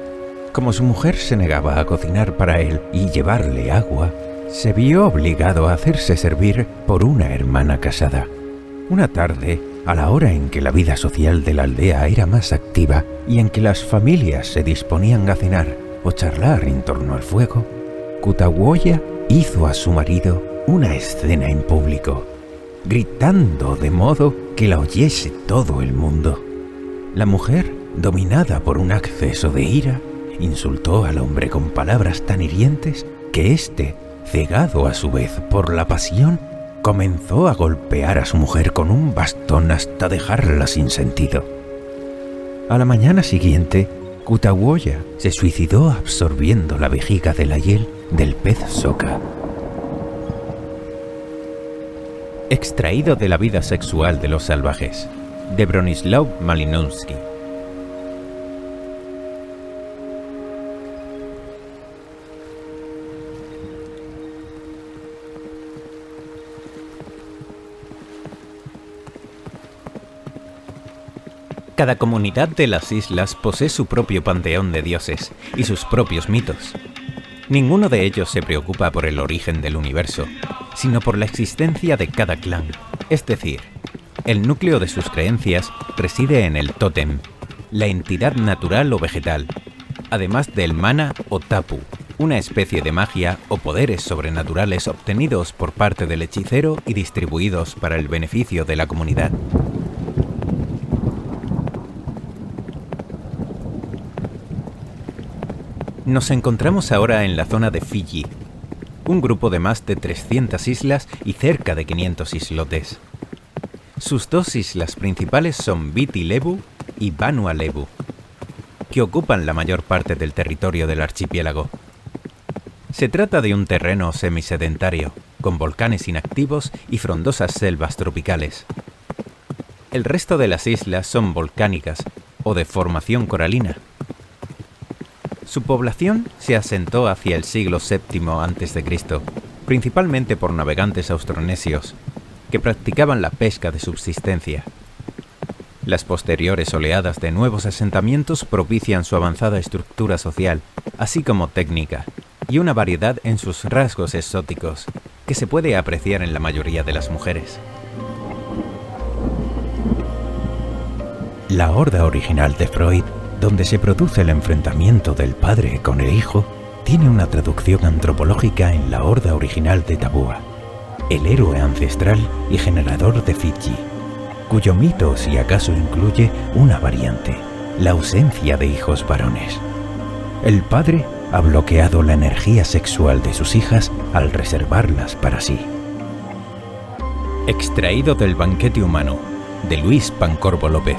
Como su mujer se negaba a cocinar para él y llevarle agua, se vio obligado a hacerse servir por una hermana casada. Una tarde, a la hora en que la vida social de la aldea era más activa y en que las familias se disponían a cenar o charlar en torno al fuego, Cutahuoya hizo a su marido una escena en público, gritando de modo que la oyese todo el mundo. La mujer, dominada por un acceso de ira, insultó al hombre con palabras tan hirientes que éste, cegado a su vez por la pasión, comenzó a golpear a su mujer con un bastón hasta dejarla sin sentido. A la mañana siguiente, Cutahuoya se suicidó absorbiendo la vejiga de la hiel del pez soca. Extraído de la vida sexual de los salvajes, de Bronislaw Malinowski. Cada comunidad de las islas posee su propio panteón de dioses y sus propios mitos. Ninguno de ellos se preocupa por el origen del universo, sino por la existencia de cada clan. Es decir, el núcleo de sus creencias reside en el tótem, la entidad natural o vegetal, además del mana o tapu, una especie de magia o poderes sobrenaturales obtenidos por parte del hechicero y distribuidos para el beneficio de la comunidad. Nos encontramos ahora en la zona de Fiji, un grupo de más de 300 islas y cerca de 500 islotes. Sus dos islas principales son Viti Levu y Vanua Levu, que ocupan la mayor parte del territorio del archipiélago. Se trata de un terreno semisedentario, con volcanes inactivos y frondosas selvas tropicales. El resto de las islas son volcánicas o de formación coralina. Su población se asentó hacia el siglo VII a.C., principalmente por navegantes austronesios, que practicaban la pesca de subsistencia. Las posteriores oleadas de nuevos asentamientos propician su avanzada estructura social, así como técnica, y una variedad en sus rasgos exóticos, que se puede apreciar en la mayoría de las mujeres. La horda original de Freud, donde se produce el enfrentamiento del padre con el hijo, tiene una traducción antropológica en la horda original de Tabua, el héroe ancestral y generador de Fiji, cuyo mito si acaso incluye una variante, la ausencia de hijos varones. El padre ha bloqueado la energía sexual de sus hijas al reservarlas para sí. Extraído del Banquete humano, de Luis Pancorbo López.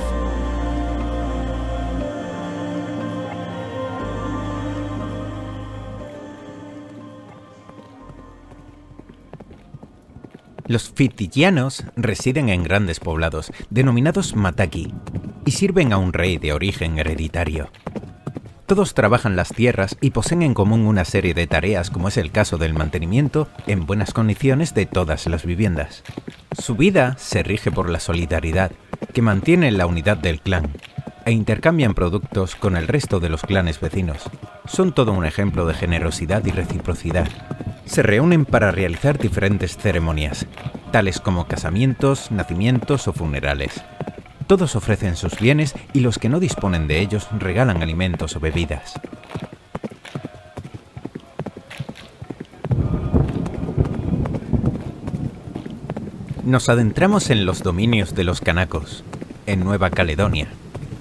Los fitillanos residen en grandes poblados, denominados mataki, y sirven a un rey de origen hereditario. Todos trabajan las tierras y poseen en común una serie de tareas, como es el caso del mantenimiento en buenas condiciones de todas las viviendas. Su vida se rige por la solidaridad, que mantiene la unidad del clan, e intercambian productos con el resto de los clanes vecinos. Son todo un ejemplo de generosidad y reciprocidad. Se reúnen para realizar diferentes ceremonias, tales como casamientos, nacimientos o funerales. Todos ofrecen sus bienes y los que no disponen de ellos regalan alimentos o bebidas. Nos adentramos en los dominios de los kanakos, en Nueva Caledonia,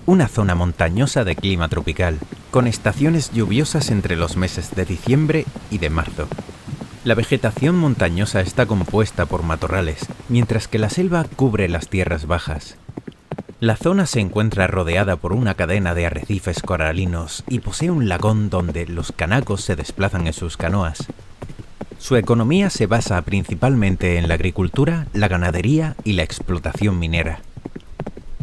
una zona montañosa de clima tropical, con estaciones lluviosas entre los meses de diciembre y de marzo. La vegetación montañosa está compuesta por matorrales, mientras que la selva cubre las tierras bajas. La zona se encuentra rodeada por una cadena de arrecifes coralinos y posee un lagón donde los kanakos se desplazan en sus canoas. Su economía se basa principalmente en la agricultura, la ganadería y la explotación minera.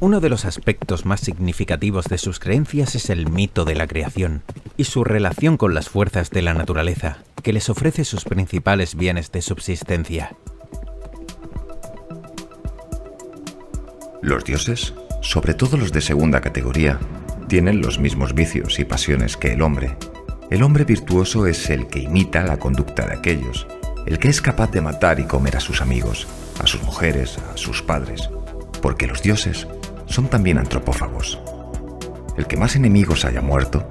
Uno de los aspectos más significativos de sus creencias es el mito de la creación y su relación con las fuerzas de la naturaleza, que les ofrece sus principales bienes de subsistencia. Los dioses, sobre todo los de segunda categoría, tienen los mismos vicios y pasiones que el hombre. El hombre virtuoso es el que imita la conducta de aquellos, el que es capaz de matar y comer a sus amigos, a sus mujeres, a sus padres, porque los dioses son también antropófagos. El que más enemigos haya muerto,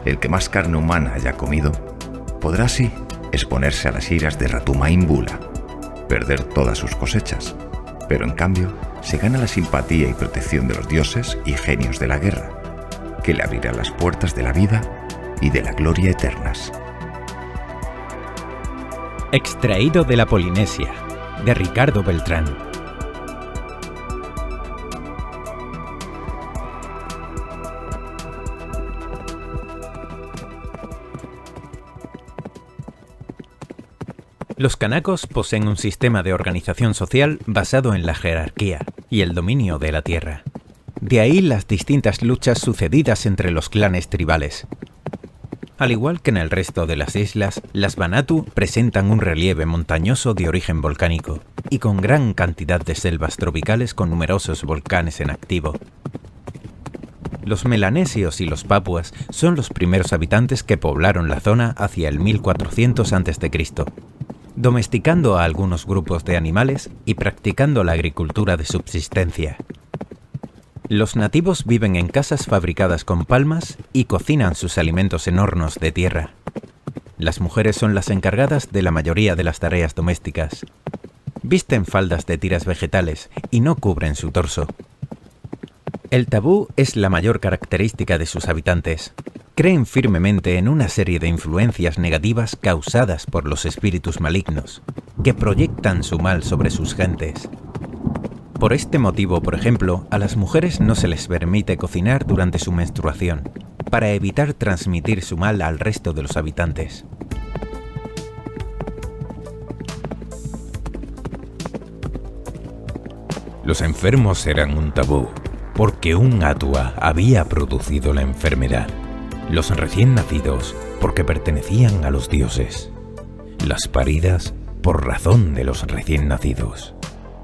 el que más carne humana haya comido, podrá así exponerse a las iras de Ratumain Bula, perder todas sus cosechas, pero en cambio se gana la simpatía y protección de los dioses y genios de la guerra, que le abrirán las puertas de la vida y de la gloria eternas. Extraído de la Polinesia, de Ricardo Beltrán. Los kanakos poseen un sistema de organización social basado en la jerarquía y el dominio de la tierra. De ahí las distintas luchas sucedidas entre los clanes tribales. Al igual que en el resto de las islas, las Vanuatu presentan un relieve montañoso de origen volcánico y con gran cantidad de selvas tropicales con numerosos volcanes en activo. Los melanesios y los papuas son los primeros habitantes que poblaron la zona hacia el 1400 a.C., domesticando a algunos grupos de animales y practicando la agricultura de subsistencia. Los nativos viven en casas fabricadas con palmas y cocinan sus alimentos en hornos de tierra. Las mujeres son las encargadas de la mayoría de las tareas domésticas. Visten faldas de tiras vegetales y no cubren su torso. El tabú es la mayor característica de sus habitantes. Creen firmemente en una serie de influencias negativas causadas por los espíritus malignos, que proyectan su mal sobre sus gentes. Por este motivo, por ejemplo, a las mujeres no se les permite cocinar durante su menstruación, para evitar transmitir su mal al resto de los habitantes. Los enfermos eran un tabú, porque un Atua había producido la enfermedad. Los recién nacidos, porque pertenecían a los dioses. Las paridas, por razón de los recién nacidos.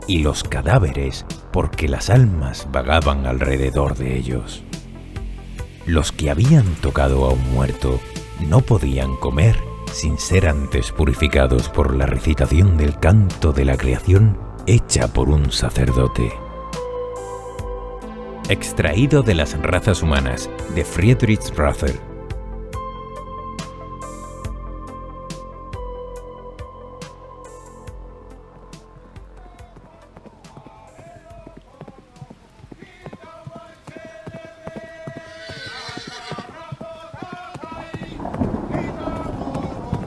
Y los cadáveres, porque las almas vagaban alrededor de ellos. Los que habían tocado a un muerto no podían comer sin ser antes purificados por la recitación del canto de la creación hecha por un sacerdote. Extraído de las razas humanas, de Friedrich Rother.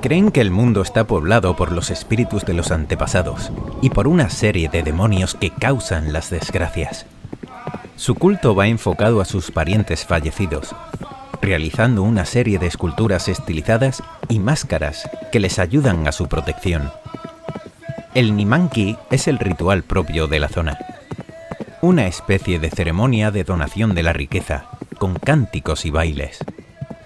Creen que el mundo está poblado por los espíritus de los antepasados y por una serie de demonios que causan las desgracias. Su culto va enfocado a sus parientes fallecidos, realizando una serie de esculturas estilizadas y máscaras que les ayudan a su protección. El Nimanqui es el ritual propio de la zona. Una especie de ceremonia de donación de la riqueza, con cánticos y bailes.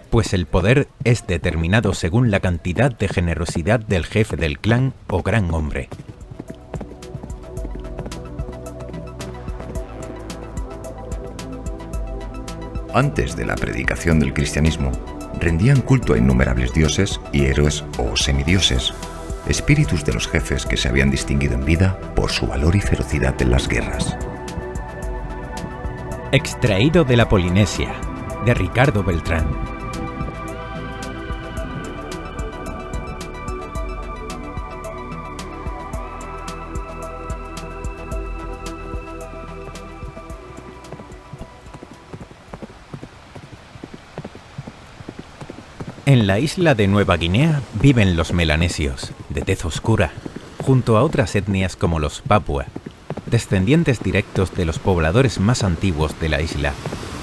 Pues el poder es determinado según la cantidad de generosidad del jefe del clan o gran hombre. Antes de la predicación del cristianismo, rendían culto a innumerables dioses y héroes o semidioses, espíritus de los jefes que se habían distinguido en vida por su valor y ferocidad en las guerras. Extraído de la Polinesia, de Ricardo Beltrán. En la isla de Nueva Guinea viven los melanesios, de tez oscura, junto a otras etnias como los papua, descendientes directos de los pobladores más antiguos de la isla,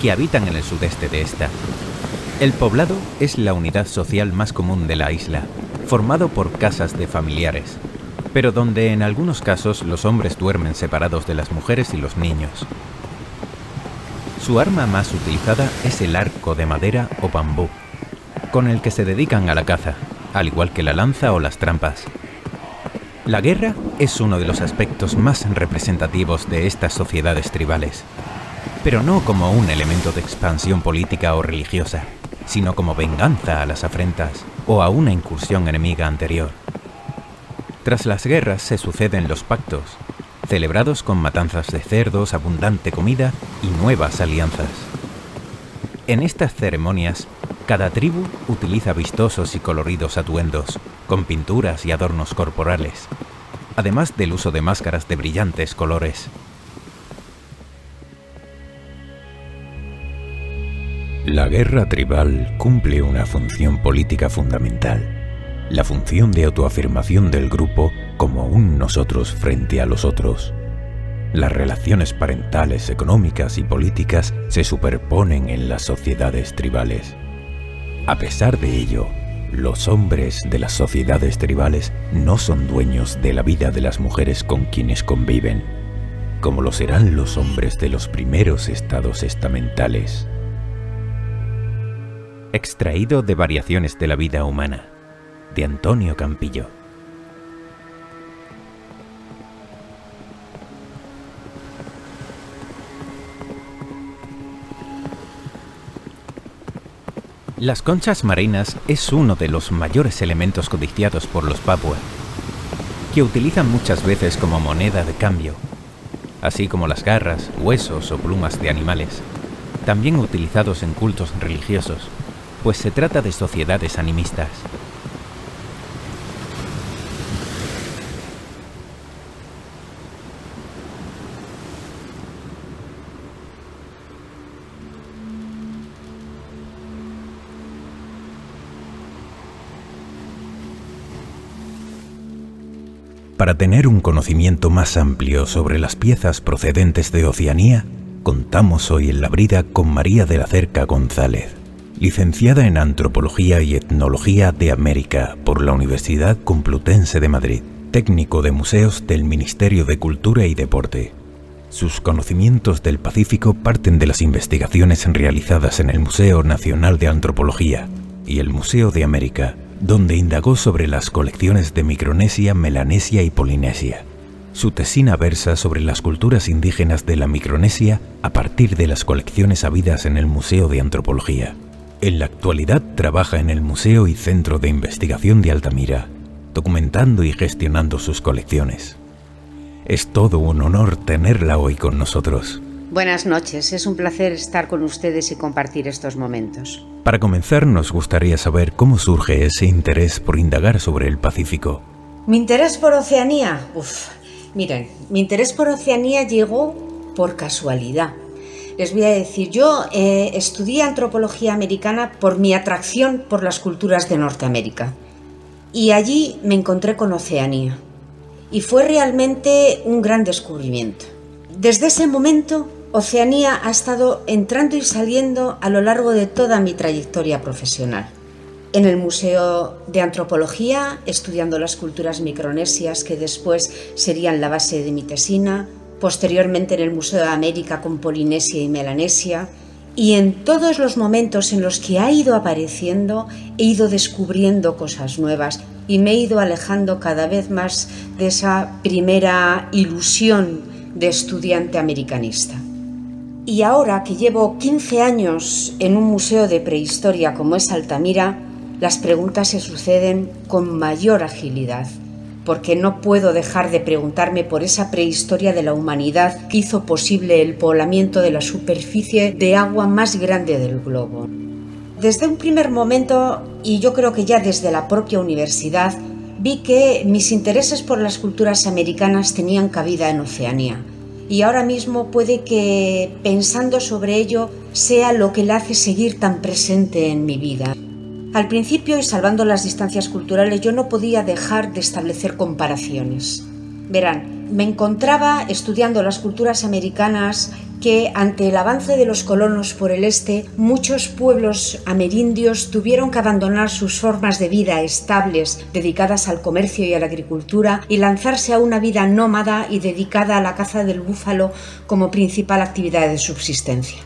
que habitan en el sudeste de esta. El poblado es la unidad social más común de la isla, formado por casas de familiares, pero donde en algunos casos los hombres duermen separados de las mujeres y los niños. Su arma más utilizada es el arco de madera o bambú, con el que se dedican a la caza, al igual que la lanza o las trampas. La guerra es uno de los aspectos más representativos de estas sociedades tribales, pero no como un elemento de expansión política o religiosa, sino como venganza a las afrentas o a una incursión enemiga anterior. Tras las guerras se suceden los pactos, celebrados con matanzas de cerdos, abundante comida y nuevas alianzas. En estas ceremonias, cada tribu utiliza vistosos y coloridos atuendos, con pinturas y adornos corporales, además del uso de máscaras de brillantes colores. La guerra tribal cumple una función política fundamental, la función de autoafirmación del grupo como un nosotros frente a los otros. Las relaciones parentales, económicas y políticas se superponen en las sociedades tribales. A pesar de ello, los hombres de las sociedades tribales no son dueños de la vida de las mujeres con quienes conviven, como lo serán los hombres de los primeros estados estamentales. Extraído de Variaciones de la vida humana, de Antonio Campillo. Las conchas marinas es uno de los mayores elementos codiciados por los papua, que utilizan muchas veces como moneda de cambio, así como las garras, huesos o plumas de animales, también utilizados en cultos religiosos, pues se trata de sociedades animistas. Para tener un conocimiento más amplio sobre las piezas procedentes de Oceanía, contamos hoy en La Brida con María de la Cerca González, licenciada en Antropología y Etnología de América por la Universidad Complutense de Madrid, técnico de museos del Ministerio de Cultura y Deporte. Sus conocimientos del Pacífico parten de las investigaciones realizadas en el Museo Nacional de Antropología y el Museo de América, donde indagó sobre las colecciones de Micronesia, Melanesia y Polinesia. Su tesina versa sobre las culturas indígenas de la Micronesia a partir de las colecciones habidas en el Museo de Antropología. En la actualidad trabaja en el Museo y Centro de Investigación de Altamira, documentando y gestionando sus colecciones. Es todo un honor tenerla hoy con nosotros. Buenas noches, es un placer estar con ustedes y compartir estos momentos. Para comenzar, nos gustaría saber cómo surge ese interés por indagar sobre el Pacífico. ¿Mi interés por Oceanía? Miren, mi interés por Oceanía llegó por casualidad. Les voy a decir, yo estudié antropología americana por mi atracción por las culturas de Norteamérica. Y allí me encontré con Oceanía. Y fue realmente un gran descubrimiento. Desde ese momento, Oceanía ha estado entrando y saliendo a lo largo de toda mi trayectoria profesional. En el Museo de Antropología, estudiando las culturas micronesias que después serían la base de mi tesina, posteriormente en el Museo de América con Polinesia y Melanesia, y en todos los momentos en los que ha ido apareciendo, he ido descubriendo cosas nuevas y me he ido alejando cada vez más de esa primera ilusión de estudiante americanista. Y ahora que llevo 15 años en un museo de prehistoria como es Altamira, las preguntas se suceden con mayor agilidad, porque no puedo dejar de preguntarme por esa prehistoria de la humanidad que hizo posible el poblamiento de la superficie de agua más grande del globo. Desde un primer momento, y yo creo que ya desde la propia universidad, vi que mis intereses por las culturas americanas tenían cabida en Oceanía. Y ahora mismo puede que, pensando sobre ello, sea lo que la hace seguir tan presente en mi vida. Al principio, y salvando las distancias culturales, yo no podía dejar de establecer comparaciones. Verán, me encontraba estudiando las culturas americanas que, ante el avance de los colonos por el este, muchos pueblos amerindios tuvieron que abandonar sus formas de vida estables, dedicadas al comercio y a la agricultura, y lanzarse a una vida nómada y dedicada a la caza del búfalo como principal actividad de subsistencia.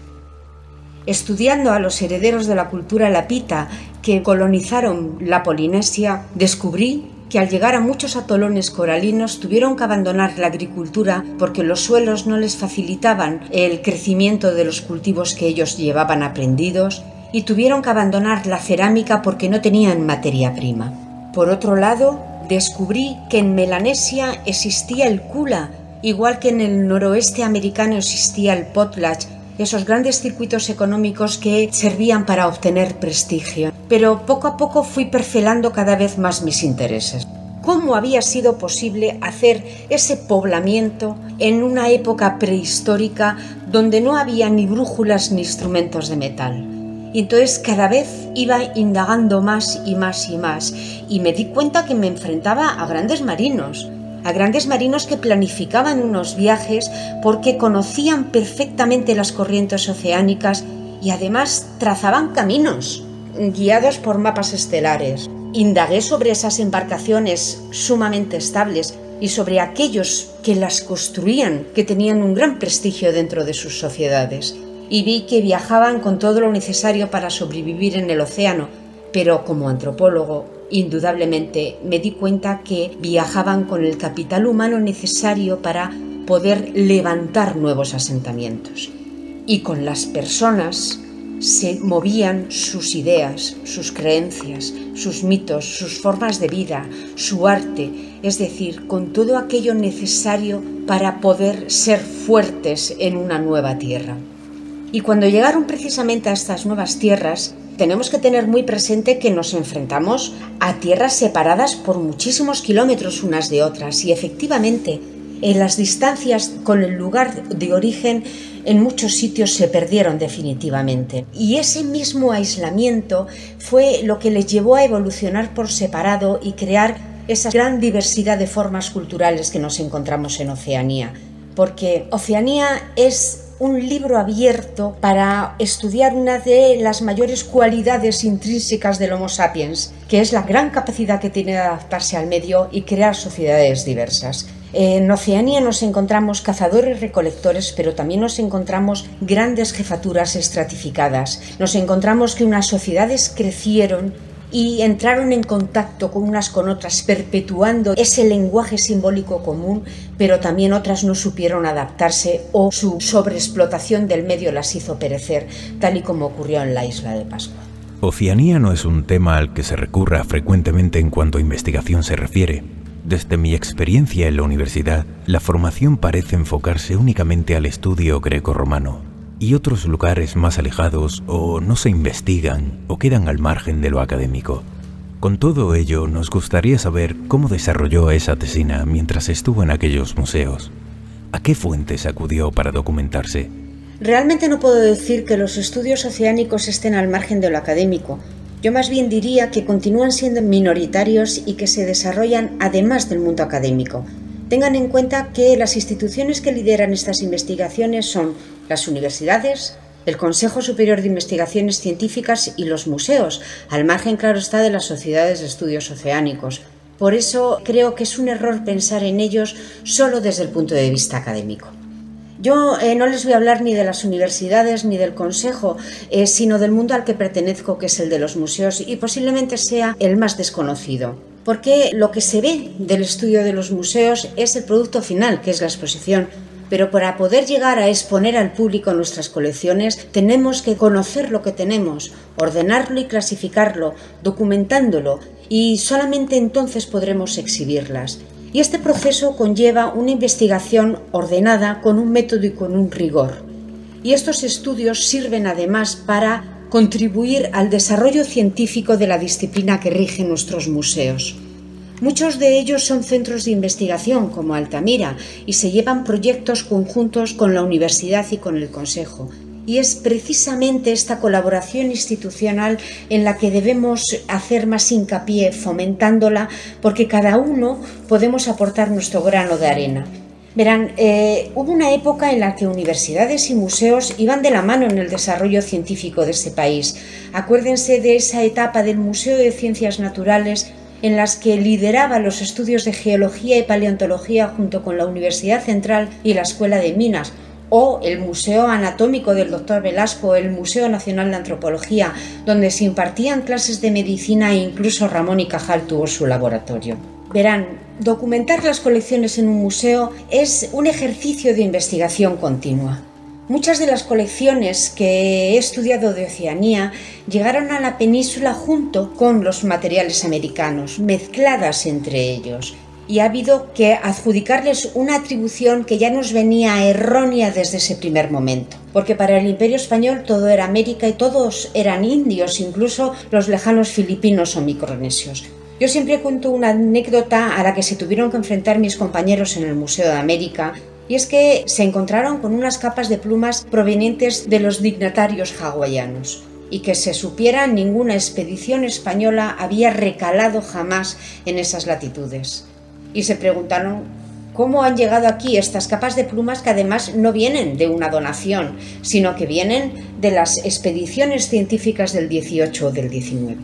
Estudiando a los herederos de la cultura lapita que colonizaron la Polinesia, descubrí que al llegar a muchos atolones coralinos tuvieron que abandonar la agricultura porque los suelos no les facilitaban el crecimiento de los cultivos que ellos llevaban aprendidos, y tuvieron que abandonar la cerámica porque no tenían materia prima. Por otro lado, descubrí que en Melanesia existía el kula, igual que en el noroeste americano existía el potlatch, esos grandes circuitos económicos que servían para obtener prestigio. Pero poco a poco fui percelando cada vez más mis intereses. ¿Cómo había sido posible hacer ese poblamiento en una época prehistórica donde no había ni brújulas ni instrumentos de metal? Y entonces cada vez iba indagando más y más y más, y me di cuenta que me enfrentaba a grandes marinos que planificaban unos viajes porque conocían perfectamente las corrientes oceánicas y además trazaban caminos guiados por mapas estelares. Indagué sobre esas embarcaciones sumamente estables y sobre aquellos que las construían, que tenían un gran prestigio dentro de sus sociedades, y vi que viajaban con todo lo necesario para sobrevivir en el océano, pero como antropólogo, indudablemente me di cuenta que viajaban con el capital humano necesario para poder levantar nuevos asentamientos. Y con las personas se movían sus ideas, sus creencias, sus mitos, sus formas de vida, su arte, es decir, con todo aquello necesario para poder ser fuertes en una nueva tierra. Y cuando llegaron precisamente a estas nuevas tierras, tenemos que tener muy presente que nos enfrentamos a tierras separadas por muchísimos kilómetros unas de otras, y efectivamente en las distancias con el lugar de origen en muchos sitios se perdieron definitivamente. Y ese mismo aislamiento fue lo que les llevó a evolucionar por separado y crear esa gran diversidad de formas culturales que nos encontramos en Oceanía. Porque Oceanía es un libro abierto para estudiar una de las mayores cualidades intrínsecas del Homo sapiens, que es la gran capacidad que tiene de adaptarse al medio y crear sociedades diversas. En Oceanía nos encontramos cazadores-recolectores, pero también nos encontramos grandes jefaturas estratificadas. Nos encontramos que unas sociedades crecieron y entraron en contacto con unas con otras, perpetuando ese lenguaje simbólico común, pero también otras no supieron adaptarse o su sobreexplotación del medio las hizo perecer, tal y como ocurrió en la isla de Pascua. Oceanía no es un tema al que se recurra frecuentemente en cuanto a investigación se refiere. Desde mi experiencia en la universidad, la formación parece enfocarse únicamente al estudio greco-romano, y otros lugares más alejados o no se investigan o quedan al margen de lo académico. Con todo ello, nos gustaría saber cómo desarrolló esa tesina mientras estuvo en aquellos museos. ¿A qué fuentes acudió para documentarse? Realmente no puedo decir que los estudios oceánicos estén al margen de lo académico. Yo más bien diría que continúan siendo minoritarios y que se desarrollan además del mundo académico. Tengan en cuenta que las instituciones que lideran estas investigaciones son las universidades, el Consejo Superior de Investigaciones Científicas y los museos, al margen, claro está, de las sociedades de estudios oceánicos. Por eso creo que es un error pensar en ellos solo desde el punto de vista académico. Yo no les voy a hablar ni de las universidades ni del Consejo, sino del mundo al que pertenezco, que es el de los museos, y posiblemente sea el más desconocido. Porque lo que se ve del estudio de los museos es el producto final, que es la exposición. Pero para poder llegar a exponer al público nuestras colecciones, tenemos que conocer lo que tenemos, ordenarlo y clasificarlo, documentándolo, y solamente entonces podremos exhibirlas. Y este proceso conlleva una investigación ordenada con un método y con un rigor. Y estos estudios sirven además para contribuir al desarrollo científico de la disciplina que rige nuestros museos. Muchos de ellos son centros de investigación, como Altamira, y se llevan proyectos conjuntos con la universidad y con el Consejo. Y es precisamente esta colaboración institucional en la que debemos hacer más hincapié, fomentándola, porque cada uno podemos aportar nuestro grano de arena. Verán, hubo una época en la que universidades y museos iban de la mano en el desarrollo científico de este país. Acuérdense de esa etapa del Museo de Ciencias Naturales, en las que lideraba los estudios de geología y paleontología junto con la Universidad Central y la Escuela de Minas, o el Museo Anatómico del Dr. Velasco, el Museo Nacional de Antropología, donde se impartían clases de medicina e incluso Ramón y Cajal tuvo su laboratorio. Verán, documentar las colecciones en un museo es un ejercicio de investigación continua. Muchas de las colecciones que he estudiado de Oceanía llegaron a la península junto con los materiales americanos, mezcladas entre ellos. Y ha habido que adjudicarles una atribución que ya nos venía errónea desde ese primer momento. Porque para el Imperio Español todo era América y todos eran indios, incluso los lejanos filipinos o micronesios. Yo siempre cuento una anécdota a la que se tuvieron que enfrentar mis compañeros en el Museo de América, y es que se encontraron con unas capas de plumas provenientes de los dignatarios hawaianos. Y que se supiera, ninguna expedición española había recalado jamás en esas latitudes. Y se preguntaron cómo han llegado aquí estas capas de plumas que además no vienen de una donación, sino que vienen de las expediciones científicas del 18 o del 19.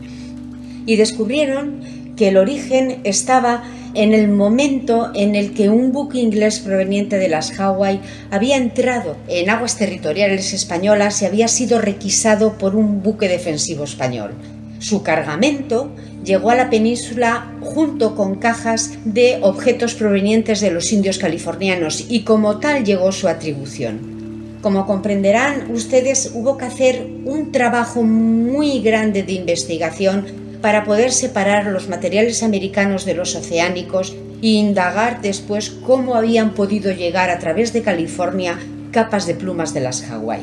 Y descubrieron que el origen estaba en el momento en el que un buque inglés proveniente de las Hawái había entrado en aguas territoriales españolas y había sido requisado por un buque defensivo español. Su cargamento llegó a la península junto con cajas de objetos provenientes de los indios californianos y como tal llegó su atribución. Como comprenderán ustedes, hubo que hacer un trabajo muy grande de investigación para poder separar los materiales americanos de los oceánicos e indagar después cómo habían podido llegar a través de California capas de plumas de las Hawái.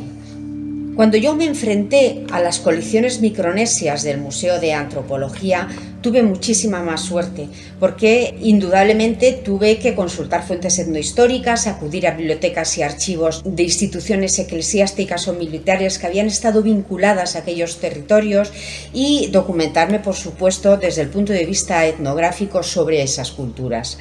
Cuando yo me enfrenté a las colecciones micronesias del Museo de Antropología, tuve muchísima más suerte, porque indudablemente tuve que consultar fuentes etnohistóricas, acudir a bibliotecas y archivos de instituciones eclesiásticas o militares que habían estado vinculadas a aquellos territorios y documentarme, por supuesto, desde el punto de vista etnográfico sobre esas culturas.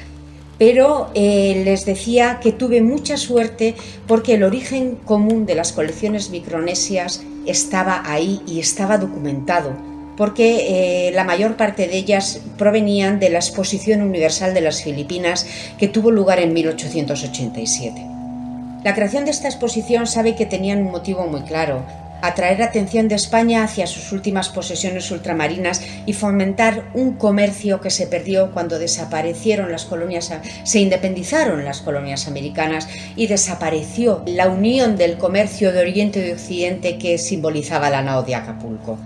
Pero les decía que tuve mucha suerte porque el origen común de las colecciones micronesias estaba ahí y estaba documentado, porque la mayor parte de ellas provenían de la Exposición Universal de las Filipinas que tuvo lugar en 1887. La creación de esta exposición sabe que tenían un motivo muy claro: atraer atención de España hacia sus últimas posesiones ultramarinas y fomentar un comercio que se perdió cuando desaparecieron las colonias, se independizaron las colonias americanas y desapareció la unión del comercio de Oriente y de Occidente que simbolizaba la nao de Acapulco.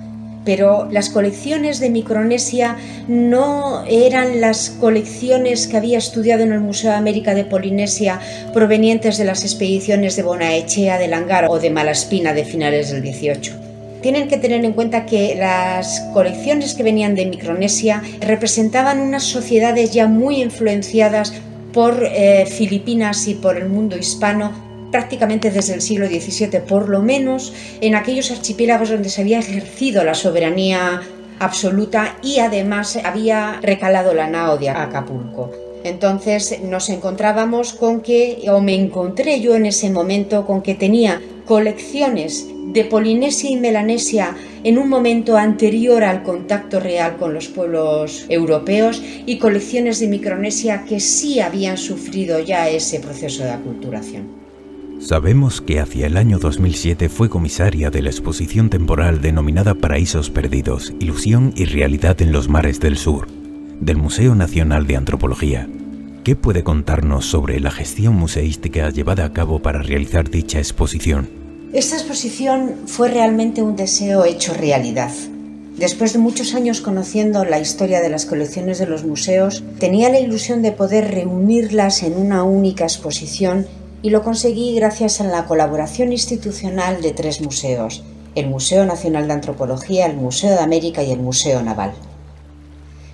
Pero las colecciones de Micronesia no eran las colecciones que había estudiado en el Museo de América de Polinesia provenientes de las expediciones de Bonaechea, de Langar o de Malaspina de finales del 18. Tienen que tener en cuenta que las colecciones que venían de Micronesia representaban unas sociedades ya muy influenciadas por Filipinas y por el mundo hispano, prácticamente desde el siglo XVII, por lo menos en aquellos archipiélagos donde se había ejercido la soberanía absoluta y además había recalado la nao de Acapulco. Entonces nos encontrábamos con que, o me encontré yo en ese momento, con que tenía colecciones de Polinesia y Melanesia en un momento anterior al contacto real con los pueblos europeos y colecciones de Micronesia que sí habían sufrido ya ese proceso de aculturación. Sabemos que hacia el año 2007 fue comisaria de la exposición temporal denominada Paraísos Perdidos, Ilusión y Realidad en los Mares del Sur, del Museo Nacional de Antropología. ¿Qué puede contarnos sobre la gestión museística llevada a cabo para realizar dicha exposición? Esta exposición fue realmente un deseo hecho realidad. Después de muchos años conociendo la historia de las colecciones de los museos, tenía la ilusión de poder reunirlas en una única exposición y lo conseguí gracias a la colaboración institucional de 3 museos, el Museo Nacional de Antropología, el Museo de América y el Museo Naval.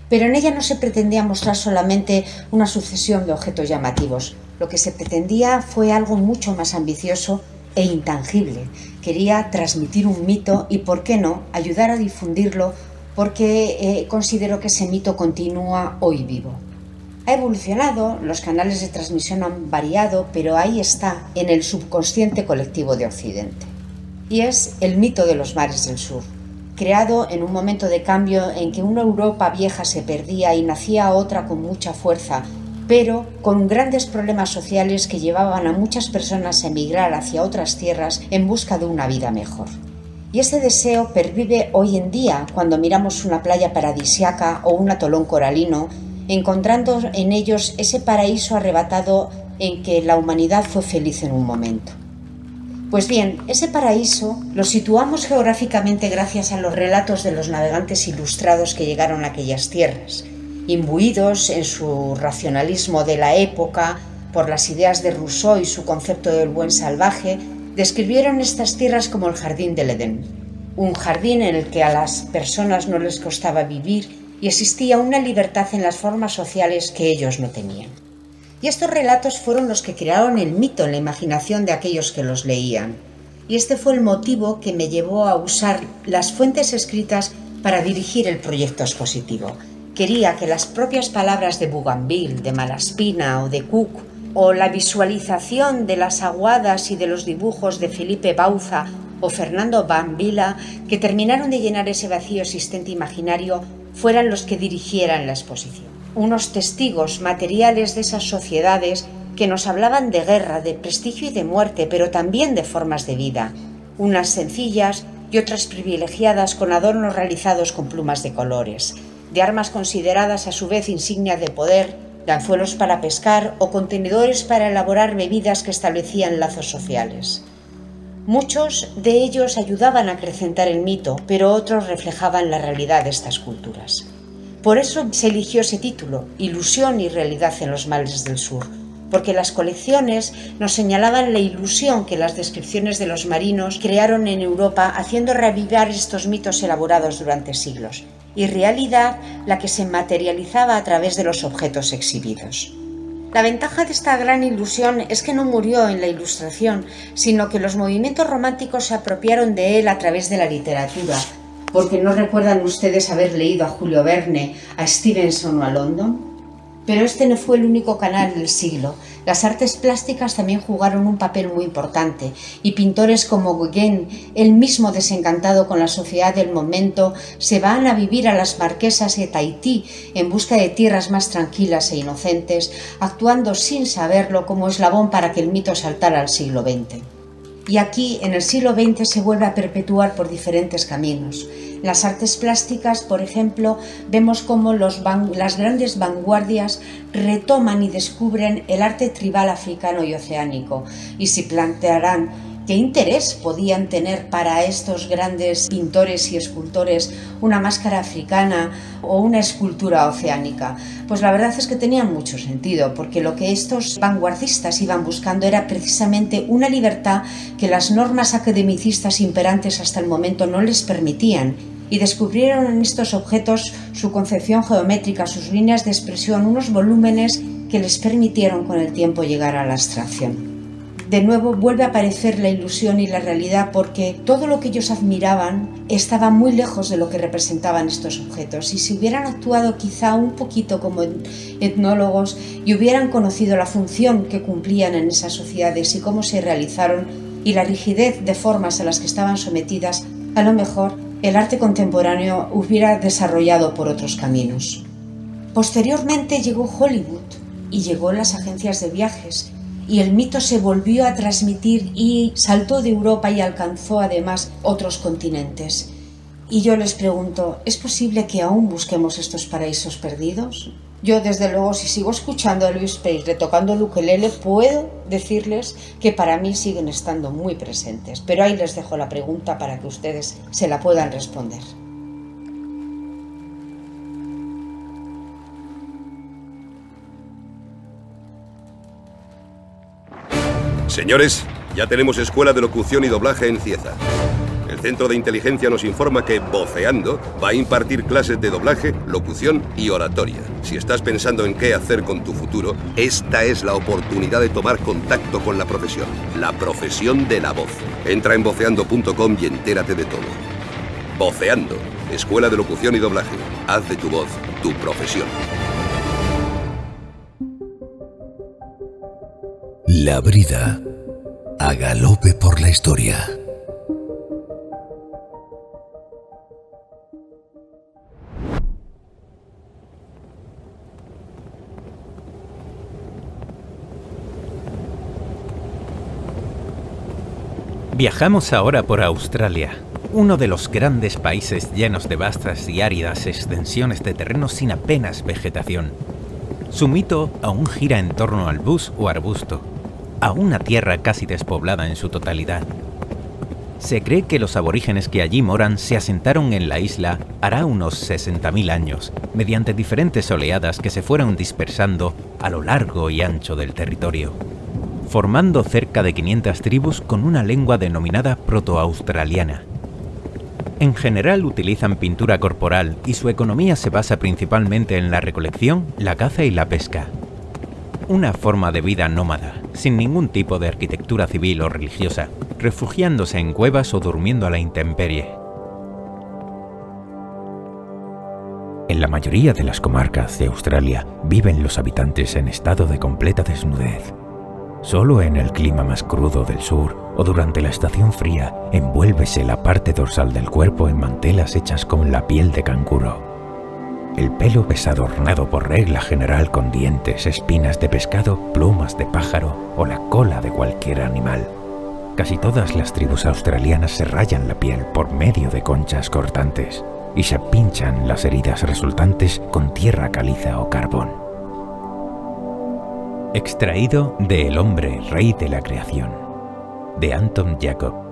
Pero en ella no se pretendía mostrar solamente una sucesión de objetos llamativos. Lo que se pretendía fue algo mucho más ambicioso e intangible. Quería transmitir un mito y, ¿por qué no?, ayudar a difundirlo, porque considero que ese mito continúa hoy vivo. Ha evolucionado, los canales de transmisión han variado, pero ahí está, en el subconsciente colectivo de Occidente. Y es el mito de los mares del sur, creado en un momento de cambio en que una Europa vieja se perdía y nacía otra con mucha fuerza, pero con grandes problemas sociales que llevaban a muchas personas a emigrar hacia otras tierras en busca de una vida mejor. Y ese deseo pervive hoy en día cuando miramos una playa paradisiaca o un atolón coralino, encontrando en ellos ese paraíso arrebatado en que la humanidad fue feliz en un momento. Pues bien, ese paraíso lo situamos geográficamente gracias a los relatos de los navegantes ilustrados que llegaron a aquellas tierras, imbuidos en su racionalismo de la época por las ideas de Rousseau y su concepto del buen salvaje, describieron estas tierras como el jardín del Edén, un jardín en el que a las personas no les costaba vivir y existía una libertad en las formas sociales que ellos no tenían. Y estos relatos fueron los que crearon el mito en la imaginación de aquellos que los leían. Y este fue el motivo que me llevó a usar las fuentes escritas para dirigir el proyecto expositivo. Quería que las propias palabras de Bougainville, de Malaspina o de Cook, o la visualización de las aguadas y de los dibujos de Felipe Bauza o Fernando Van Vila, que terminaron de llenar ese vacío existente imaginario, fueran los que dirigieran la exposición. Unos testigos materiales de esas sociedades que nos hablaban de guerra, de prestigio y de muerte, pero también de formas de vida, unas sencillas y otras privilegiadas con adornos realizados con plumas de colores, de armas consideradas a su vez insignias de poder, de anzuelos para pescar o contenedores para elaborar bebidas que establecían lazos sociales. Muchos de ellos ayudaban a acrecentar el mito, pero otros reflejaban la realidad de estas culturas. Por eso se eligió ese título, Ilusión y Realidad en los Mares del Sur, porque las colecciones nos señalaban la ilusión que las descripciones de los marinos crearon en Europa, haciendo reavivar estos mitos elaborados durante siglos, y realidad la que se materializaba a través de los objetos exhibidos. La ventaja de esta gran ilusión es que no murió en la Ilustración, sino que los movimientos románticos se apropiaron de él a través de la literatura, porque no recuerdan ustedes haber leído a Julio Verne, a Stevenson o a London. Pero este no fue el único canal del siglo. Las artes plásticas también jugaron un papel muy importante y pintores como Gauguin, él mismo desencantado con la sociedad del momento, se van a vivir a las Marquesas de Tahití en busca de tierras más tranquilas e inocentes, actuando sin saberlo como eslabón para que el mito saltara al siglo XX. Y aquí, en el siglo XX, se vuelve a perpetuar por diferentes caminos. En las artes plásticas, por ejemplo, vemos cómo las grandes vanguardias retoman y descubren el arte tribal africano y oceánico, y se plantearán qué interés podían tener para estos grandes pintores y escultores una máscara africana o una escultura oceánica. Pues la verdad es que tenían mucho sentido, porque lo que estos vanguardistas iban buscando era precisamente una libertad que las normas academicistas imperantes hasta el momento no les permitían, y descubrieron en estos objetos su concepción geométrica, sus líneas de expresión, unos volúmenes que les permitieron con el tiempo llegar a la abstracción. De nuevo vuelve a aparecer la ilusión y la realidad, porque todo lo que ellos admiraban estaba muy lejos de lo que representaban estos objetos, y si hubieran actuado quizá un poquito como etnólogos y hubieran conocido la función que cumplían en esas sociedades y cómo se realizaron, y la rigidez de formas a las que estaban sometidas, a lo mejor el arte contemporáneo hubiera desarrollado por otros caminos. Posteriormente llegó Hollywood y llegó las agencias de viajes, y el mito se volvió a transmitir y saltó de Europa y alcanzó además otros continentes. Y yo les pregunto, ¿es posible que aún busquemos estos paraísos perdidos? Yo, desde luego, si sigo escuchando a Louis Page tocando el ukelele, puedo decirles que para mí siguen estando muy presentes. Pero ahí les dejo la pregunta para que ustedes se la puedan responder. Señores, ya tenemos escuela de locución y doblaje en Cieza. El Centro de Inteligencia nos informa que Voceando va a impartir clases de doblaje, locución y oratoria. Si estás pensando en qué hacer con tu futuro, esta es la oportunidad de tomar contacto con la profesión de la voz. Entra en voceando.com y entérate de todo. Voceando, escuela de locución y doblaje. Haz de tu voz tu profesión. La brida, a galope por la historia. Viajamos ahora por Australia, uno de los grandes países llenos de vastas y áridas extensiones de terreno sin apenas vegetación. Su mito aún gira en torno al bush o arbusto, a una tierra casi despoblada en su totalidad. Se cree que los aborígenes que allí moran se asentaron en la isla hará unos 60.000 años, mediante diferentes oleadas que se fueron dispersando a lo largo y ancho del territorio, formando cerca de 500 tribus con una lengua denominada protoaustraliana. En general utilizan pintura corporal y su economía se basa principalmente en la recolección, la caza y la pesca. Una forma de vida nómada, sin ningún tipo de arquitectura civil o religiosa, refugiándose en cuevas o durmiendo a la intemperie. En la mayoría de las comarcas de Australia viven los habitantes en estado de completa desnudez. Solo en el clima más crudo del sur o durante la estación fría envuélvese la parte dorsal del cuerpo en mantelas hechas con la piel de canguro. El pelo es adornado por regla general con dientes, espinas de pescado, plumas de pájaro o la cola de cualquier animal. Casi todas las tribus australianas se rayan la piel por medio de conchas cortantes y se pinchan las heridas resultantes con tierra caliza o carbón. Extraído de El hombre rey de la creación, de Anton Jacob.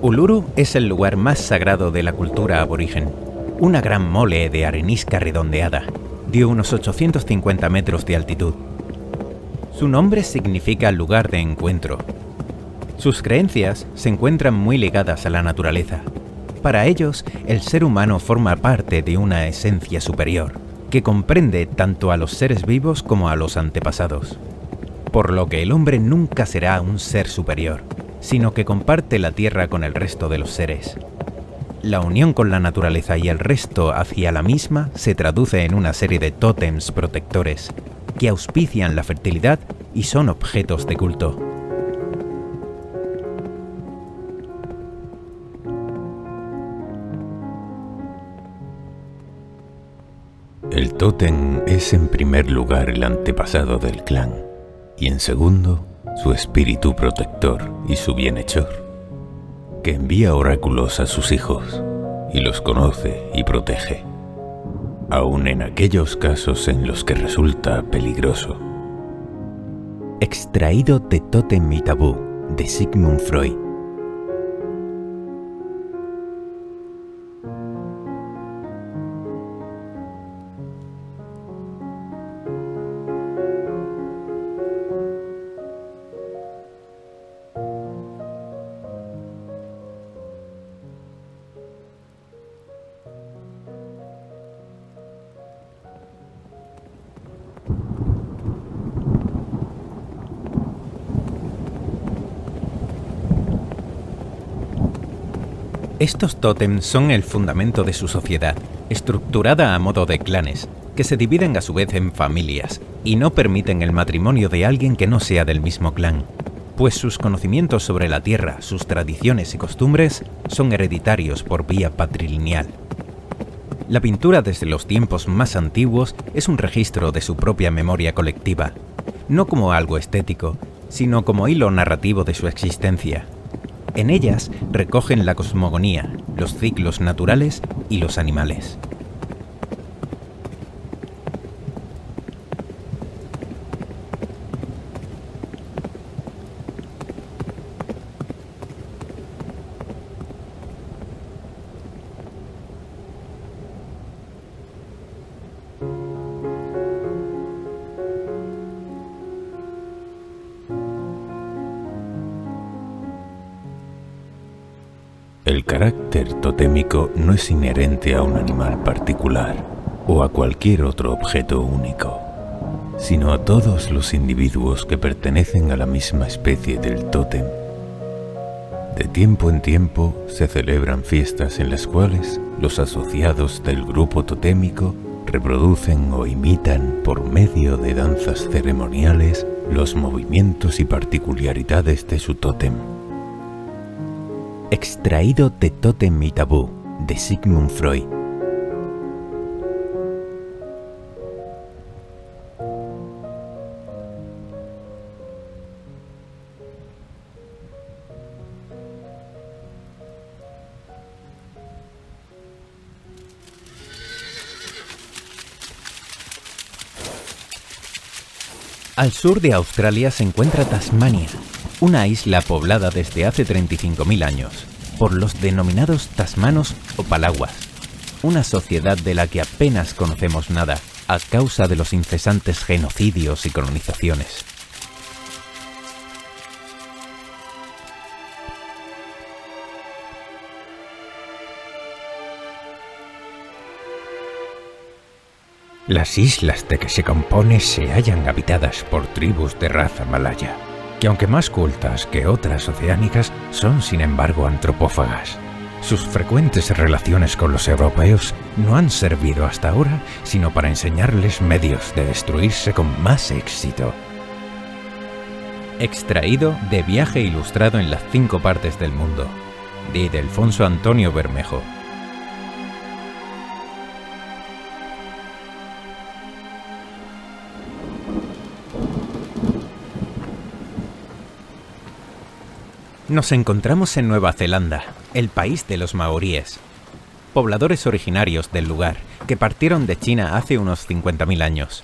Uluru es el lugar más sagrado de la cultura aborigen. Una gran mole de arenisca redondeada, de unos 850 metros de altitud. Su nombre significa lugar de encuentro. Sus creencias se encuentran muy ligadas a la naturaleza. Para ellos, el ser humano forma parte de una esencia superior, que comprende tanto a los seres vivos como a los antepasados. Por lo que el hombre nunca será un ser superior, sino que comparte la tierra con el resto de los seres. La unión con la naturaleza y el resto hacia la misma se traduce en una serie de tótems protectores que auspician la fertilidad y son objetos de culto. El tótem es en primer lugar el antepasado del clan y en segundo su espíritu protector y su bienhechor, que envía oráculos a sus hijos y los conoce y protege, aun en aquellos casos en los que resulta peligroso. Extraído de Tótem y Tabú, de Sigmund Freud. Estos tótems son el fundamento de su sociedad, estructurada a modo de clanes, que se dividen a su vez en familias, y no permiten el matrimonio de alguien que no sea del mismo clan, pues sus conocimientos sobre la tierra, sus tradiciones y costumbres son hereditarios por vía patrilineal. La pintura desde los tiempos más antiguos es un registro de su propia memoria colectiva, no como algo estético, sino como hilo narrativo de su existencia. En ellas recogen la cosmogonía, los ciclos naturales y los animales. El carácter totémico no es inherente a un animal particular o a cualquier otro objeto único, sino a todos los individuos que pertenecen a la misma especie del tótem. De tiempo en tiempo se celebran fiestas en las cuales los asociados del grupo totémico reproducen o imitan por medio de danzas ceremoniales los movimientos y particularidades de su tótem. Extraído de Tótem y Tabú, de Sigmund Freud. Al sur de Australia se encuentra Tasmania, una isla poblada desde hace 35.000 años por los denominados tasmanos o palaguas, una sociedad de la que apenas conocemos nada a causa de los incesantes genocidios y colonizaciones. Las islas de que se compone se hallan habitadas por tribus de raza malaya, que aunque más cultas que otras oceánicas, son sin embargo antropófagas. Sus frecuentes relaciones con los europeos no han servido hasta ahora sino para enseñarles medios de destruirse con más éxito. Extraído de Viaje ilustrado en las 5 partes del mundo, de Ildefonso Antonio Bermejo. Nos encontramos en Nueva Zelanda, el país de los maoríes, pobladores originarios del lugar que partieron de China hace unos 50.000 años.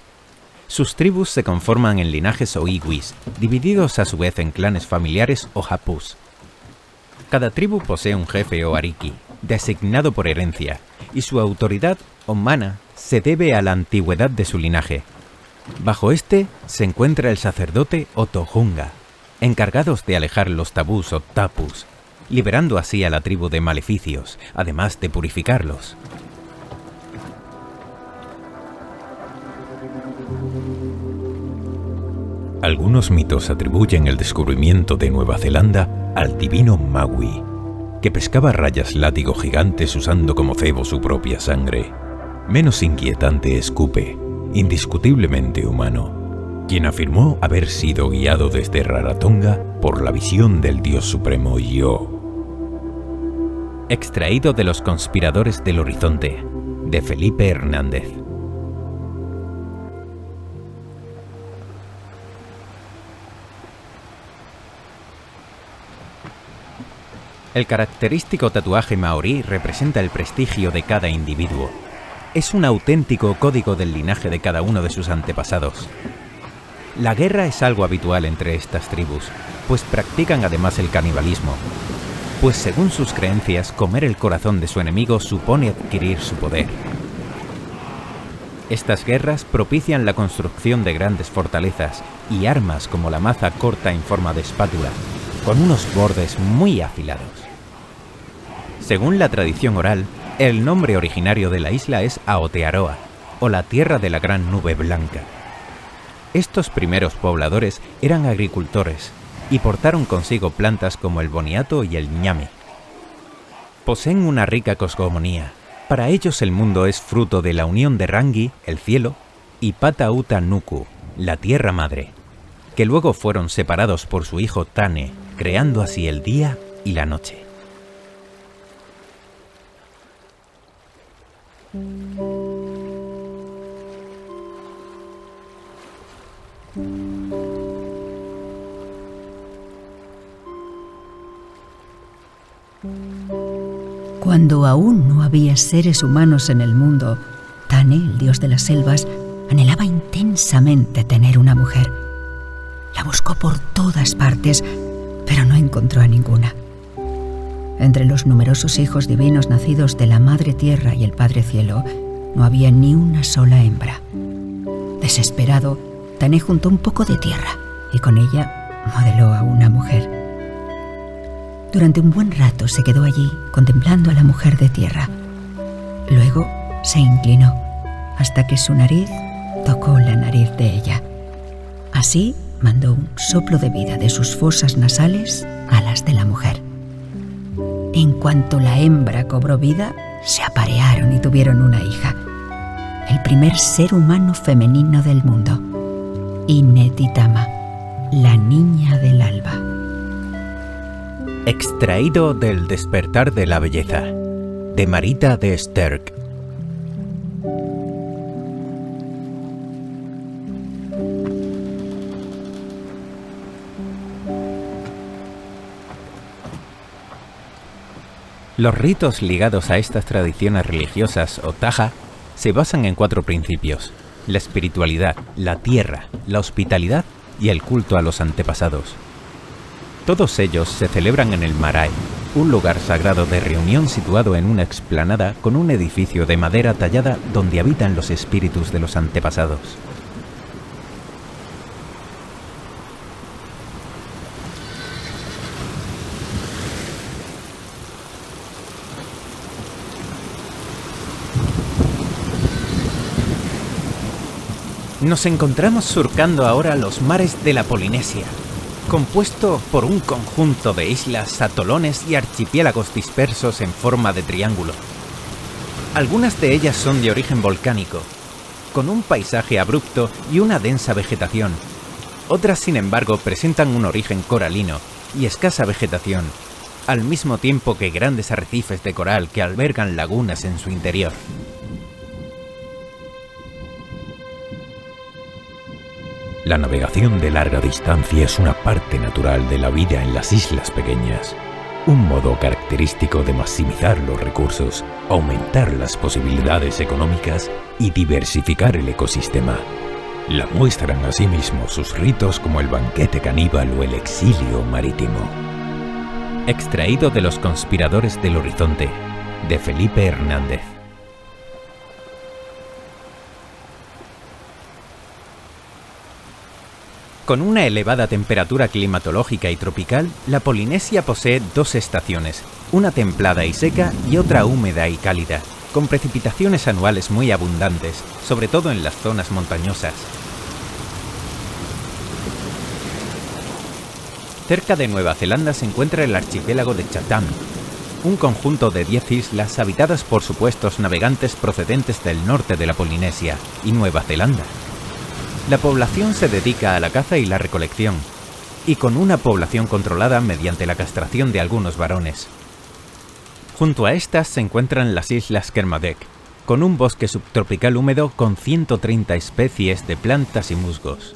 Sus tribus se conforman en linajes o iwis, divididos a su vez en clanes familiares o hapus. Cada tribu posee un jefe o ariki, designado por herencia, y su autoridad o mana se debe a la antigüedad de su linaje. Bajo este se encuentra el sacerdote o tohunga, encargados de alejar los tabús o tapus, liberando así a la tribu de maleficios, además de purificarlos. Algunos mitos atribuyen el descubrimiento de Nueva Zelanda al divino Maui, que pescaba rayas látigo gigantes usando como cebo su propia sangre. Menos inquietante es Kupe, indiscutiblemente humano, quien afirmó haber sido guiado desde Rarotonga por la visión del dios supremo Yo. Extraído de Los conspiradores del horizonte, de Felipe Hernández. El característico tatuaje maorí representa el prestigio de cada individuo. Es un auténtico código del linaje de cada uno de sus antepasados. La guerra es algo habitual entre estas tribus, pues practican además el canibalismo, pues según sus creencias, comer el corazón de su enemigo supone adquirir su poder. Estas guerras propician la construcción de grandes fortalezas y armas como la maza corta en forma de espátula, con unos bordes muy afilados. Según la tradición oral, el nombre originario de la isla es Aotearoa, o la tierra de la gran nube blanca. Estos primeros pobladores eran agricultores y portaron consigo plantas como el boniato y el ñame. Poseen una rica cosmogonía. Para ellos el mundo es fruto de la unión de Rangi, el cielo, y Pata Uta Nuku, la tierra madre, que luego fueron separados por su hijo Tane, creando así el día y la noche. Cuando aún no había seres humanos en el mundo, Tane, el dios de las selvas, anhelaba intensamente tener una mujer. La buscó por todas partes, pero no encontró a ninguna. Entre los numerosos hijos divinos nacidos de la Madre Tierra y el Padre Cielo, no había ni una sola hembra. Desesperado, Tane juntó un poco de tierra y con ella modeló a una mujer. Durante un buen rato se quedó allí contemplando a la mujer de tierra. Luego se inclinó hasta que su nariz tocó la nariz de ella. Así mandó un soplo de vida de sus fosas nasales a las de la mujer. En cuanto la hembra cobró vida, se aparearon y tuvieron una hija, el primer ser humano femenino del mundo, Inetitama, la niña del alba. Extraído del Despertar de la Belleza, de Marita de Sterk. Los ritos ligados a estas tradiciones religiosas o taja se basan en 4 principios: la espiritualidad, la tierra, la hospitalidad y el culto a los antepasados. Todos ellos se celebran en el Marae, un lugar sagrado de reunión situado en una explanada con un edificio de madera tallada donde habitan los espíritus de los antepasados. Nos encontramos surcando ahora los mares de la Polinesia, compuesto por un conjunto de islas, atolones y archipiélagos dispersos en forma de triángulo. Algunas de ellas son de origen volcánico, con un paisaje abrupto y una densa vegetación. Otras, sin embargo, presentan un origen coralino y escasa vegetación, al mismo tiempo que grandes arrecifes de coral que albergan lagunas en su interior. La navegación de larga distancia es una parte natural de la vida en las islas pequeñas, un modo característico de maximizar los recursos, aumentar las posibilidades económicas y diversificar el ecosistema. La muestran asimismo sus ritos como el banquete caníbal o el exilio marítimo. Extraído de Los conspiradores del horizonte, de Felipe Hernández. Con una elevada temperatura climatológica y tropical, la Polinesia posee 2 estaciones, una templada y seca y otra húmeda y cálida, con precipitaciones anuales muy abundantes, sobre todo en las zonas montañosas. Cerca de Nueva Zelanda se encuentra el archipiélago de Chatham, un conjunto de 10 islas habitadas por supuestos navegantes procedentes del norte de la Polinesia y Nueva Zelanda. La población se dedica a la caza y la recolección, y con una población controlada mediante la castración de algunos varones. Junto a estas se encuentran las islas Kermadec, con un bosque subtropical húmedo con 130 especies de plantas y musgos,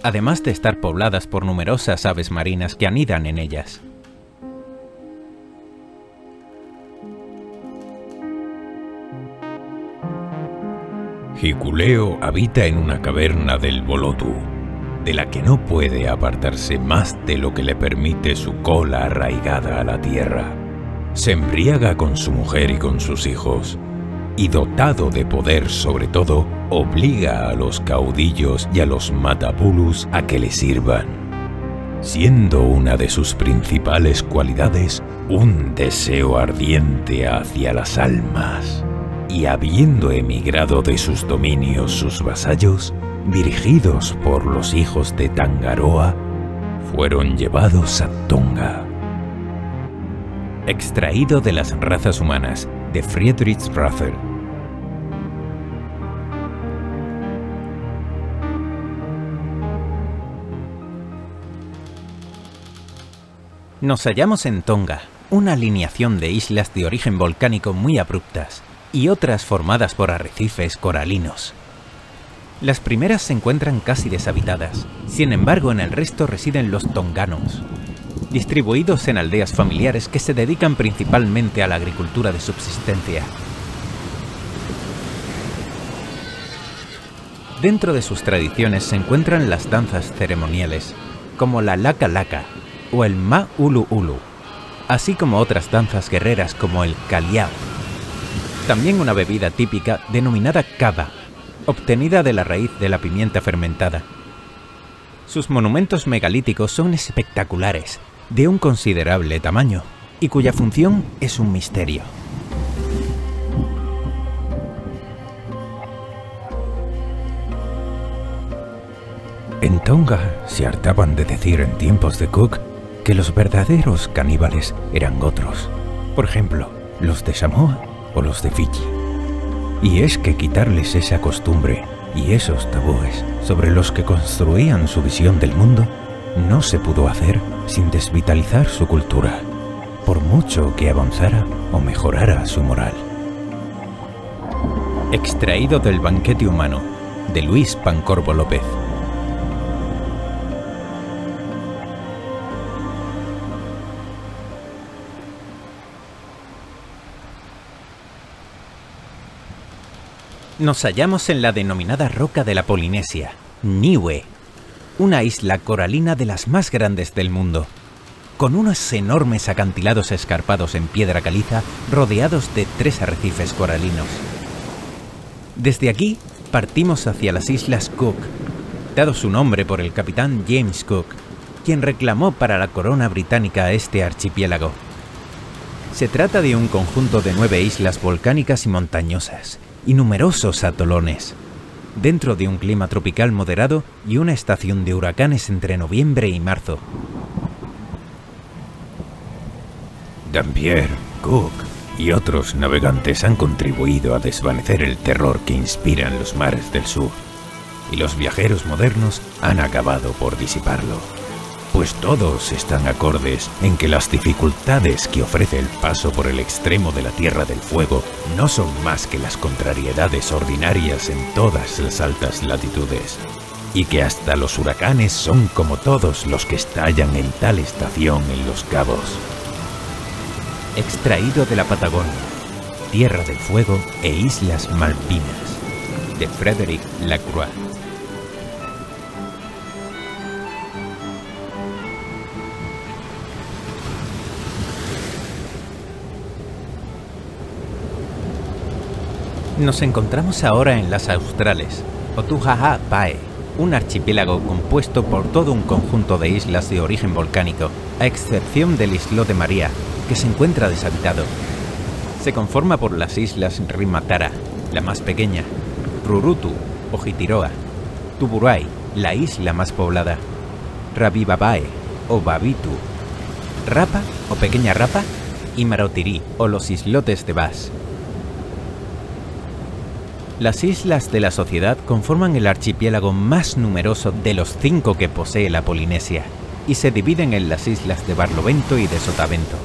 además de estar pobladas por numerosas aves marinas que anidan en ellas. Hikuleo habita en una caverna del Bolotu, de la que no puede apartarse más de lo que le permite su cola arraigada a la tierra. Se embriaga con su mujer y con sus hijos, y dotado de poder sobre todo, obliga a los caudillos y a los matapulus a que le sirvan, siendo una de sus principales cualidades un deseo ardiente hacia las almas. Y habiendo emigrado de sus dominios sus vasallos, dirigidos por los hijos de Tangaroa, fueron llevados a Tonga. Extraído de las razas humanas, de Friedrich Russell. Nos hallamos en Tonga, una alineación de islas de origen volcánico muy abruptas y otras formadas por arrecifes coralinos. Las primeras se encuentran casi deshabitadas, sin embargo en el resto residen los tonganos, distribuidos en aldeas familiares que se dedican principalmente a la agricultura de subsistencia. Dentro de sus tradiciones se encuentran las danzas ceremoniales, como la laka laka o el ma ulu ulu, así como otras danzas guerreras como el kaliao. También una bebida típica denominada kava, obtenida de la raíz de la pimienta fermentada. Sus monumentos megalíticos son espectaculares, de un considerable tamaño, y cuya función es un misterio. En Tonga se hartaban de decir en tiempos de Cook que los verdaderos caníbales eran otros, por ejemplo, los de Samoa o los de Fiji. Y es que quitarles esa costumbre y esos tabúes sobre los que construían su visión del mundo no se pudo hacer sin desvitalizar su cultura, por mucho que avanzara o mejorara su moral. Extraído del Banquete Humano, de Luis Pancorbo López. Nos hallamos en la denominada Roca de la Polinesia, Niue, una isla coralina de las más grandes del mundo, con unos enormes acantilados escarpados en piedra caliza rodeados de 3 arrecifes coralinos. Desde aquí partimos hacia las Islas Cook, dado su nombre por el capitán James Cook, quien reclamó para la corona británica este archipiélago. Se trata de un conjunto de 9 islas volcánicas y montañosas, y numerosos atolones, dentro de un clima tropical moderado y una estación de huracanes entre noviembre y marzo. Dampier, Cook y otros navegantes han contribuido a desvanecer el terror que inspiran los mares del sur, y los viajeros modernos han acabado por disiparlo, pues todos están acordes en que las dificultades que ofrece el paso por el extremo de la Tierra del Fuego no son más que las contrariedades ordinarias en todas las altas latitudes, y que hasta los huracanes son como todos los que estallan en tal estación en los cabos. Extraído de la Patagonia, Tierra del Fuego e Islas Malvinas, de Frédéric Lacroix. Nos encontramos ahora en las Australes, Otuhaha Pae, un archipiélago compuesto por todo un conjunto de islas de origen volcánico, a excepción del islote María, que se encuentra deshabitado. Se conforma por las islas Rimatara, la más pequeña, Rurutu o Jitiroa, Tuburai, la isla más poblada, Rabibabae o Babitu, Rapa o Pequeña Rapa y Marotiri o los islotes de Bas. Las islas de la Sociedad conforman el archipiélago más numeroso de los 5 que posee la Polinesia y se dividen en las islas de Barlovento y de Sotavento.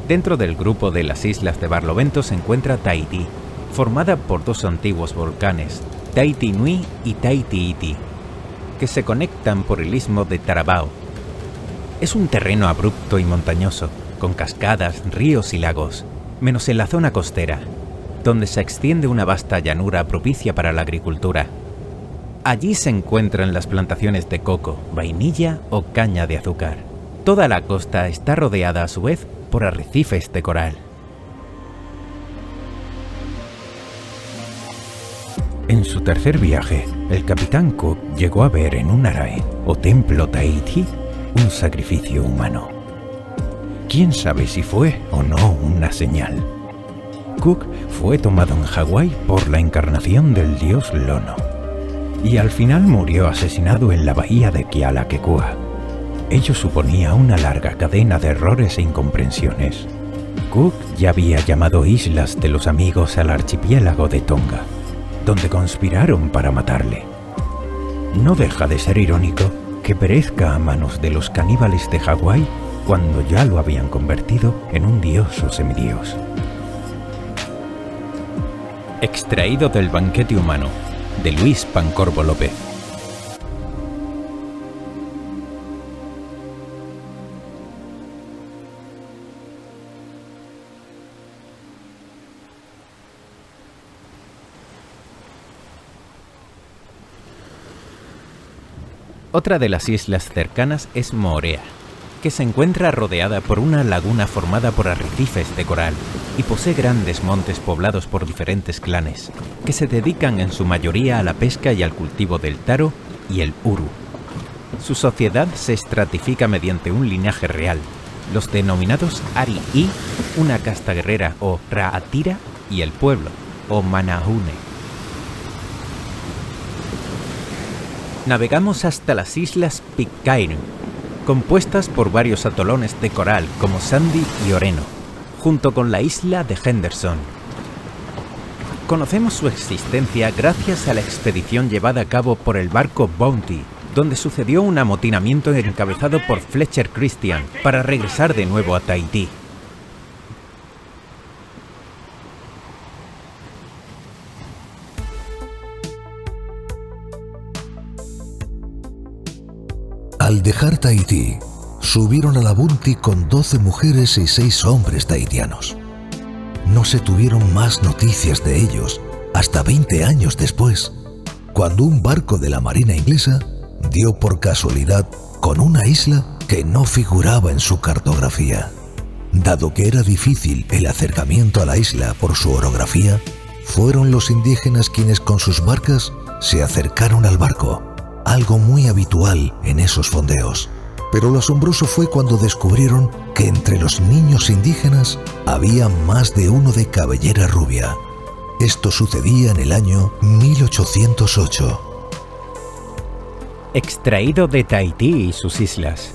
Dentro del grupo de las islas de Barlovento se encuentra Tahití, formada por 2 antiguos volcanes, Tahiti Nui y Tahiti Iti, que se conectan por el istmo de Tarabao. Es un terreno abrupto y montañoso, con cascadas, ríos y lagos, menos en la zona costera, donde se extiende una vasta llanura propicia para la agricultura. Allí se encuentran las plantaciones de coco, vainilla o caña de azúcar. Toda la costa está rodeada a su vez por arrecifes de coral. En su tercer viaje, el capitán Cook llegó a ver en un arae, o templo Tahiti, un sacrificio humano. ¿Quién sabe si fue o no una señal? Cook fue tomado en Hawái por la encarnación del dios Lono, y al final murió asesinado en la bahía de Kealakekua. Ello suponía una larga cadena de errores e incomprensiones, Cook ya había llamado Islas de los Amigos al archipiélago de Tonga, donde conspiraron para matarle. No deja de ser irónico que perezca a manos de los caníbales de Hawái cuando ya lo habían convertido en un dios o semidios. Extraído del Banquete Humano, de Luis Pancorbo López. Otra de las islas cercanas es Moorea, que se encuentra rodeada por una laguna formada por arrecifes de coral y posee grandes montes poblados por diferentes clanes, que se dedican en su mayoría a la pesca y al cultivo del taro y el uru. Su sociedad se estratifica mediante un linaje real, los denominados Ari-i, una casta guerrera o Ra'atira, y el pueblo, o Manahune. Navegamos hasta las islas Pitcairn, compuestas por varios atolones de coral como Sandy y Oreno, junto con la isla de Henderson. Conocemos su existencia gracias a la expedición llevada a cabo por el barco Bounty, donde sucedió un amotinamiento encabezado por Fletcher Christian para regresar de nuevo a Tahití. Al dejar Tahití, subieron a la Bounty con 12 mujeres y 6 hombres tahitianos. No se tuvieron más noticias de ellos hasta 20 años después, cuando un barco de la Marina inglesa dio por casualidad con una isla que no figuraba en su cartografía. Dado que era difícil el acercamiento a la isla por su orografía, fueron los indígenas quienes con sus barcas se acercaron al barco, algo muy habitual en esos fondeos. Pero lo asombroso fue cuando descubrieron que entre los niños indígenas había más de uno de cabellera rubia. Esto sucedía en el año 1808. Extraído de Tahití y sus islas,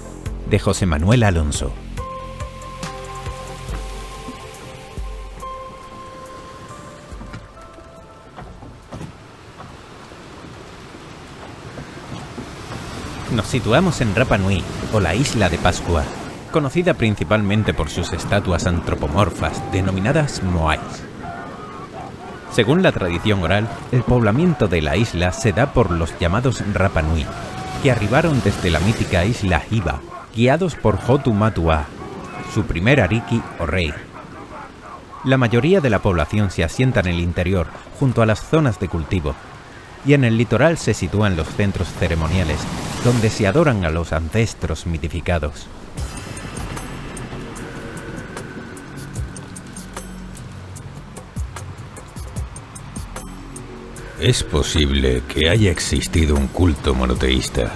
de José Manuel Alonso. Nos situamos en Rapa Nui, o la Isla de Pascua, conocida principalmente por sus estatuas antropomorfas denominadas moais. Según la tradición oral, el poblamiento de la isla se da por los llamados Rapa Nui, que arribaron desde la mítica isla Hiva, guiados por Hotu Matua, su primer ariki o rey. La mayoría de la población se asienta en el interior, junto a las zonas de cultivo, y en el litoral se sitúan los centros ceremoniales, donde se adoran a los ancestros mitificados. Es posible que haya existido un culto monoteísta.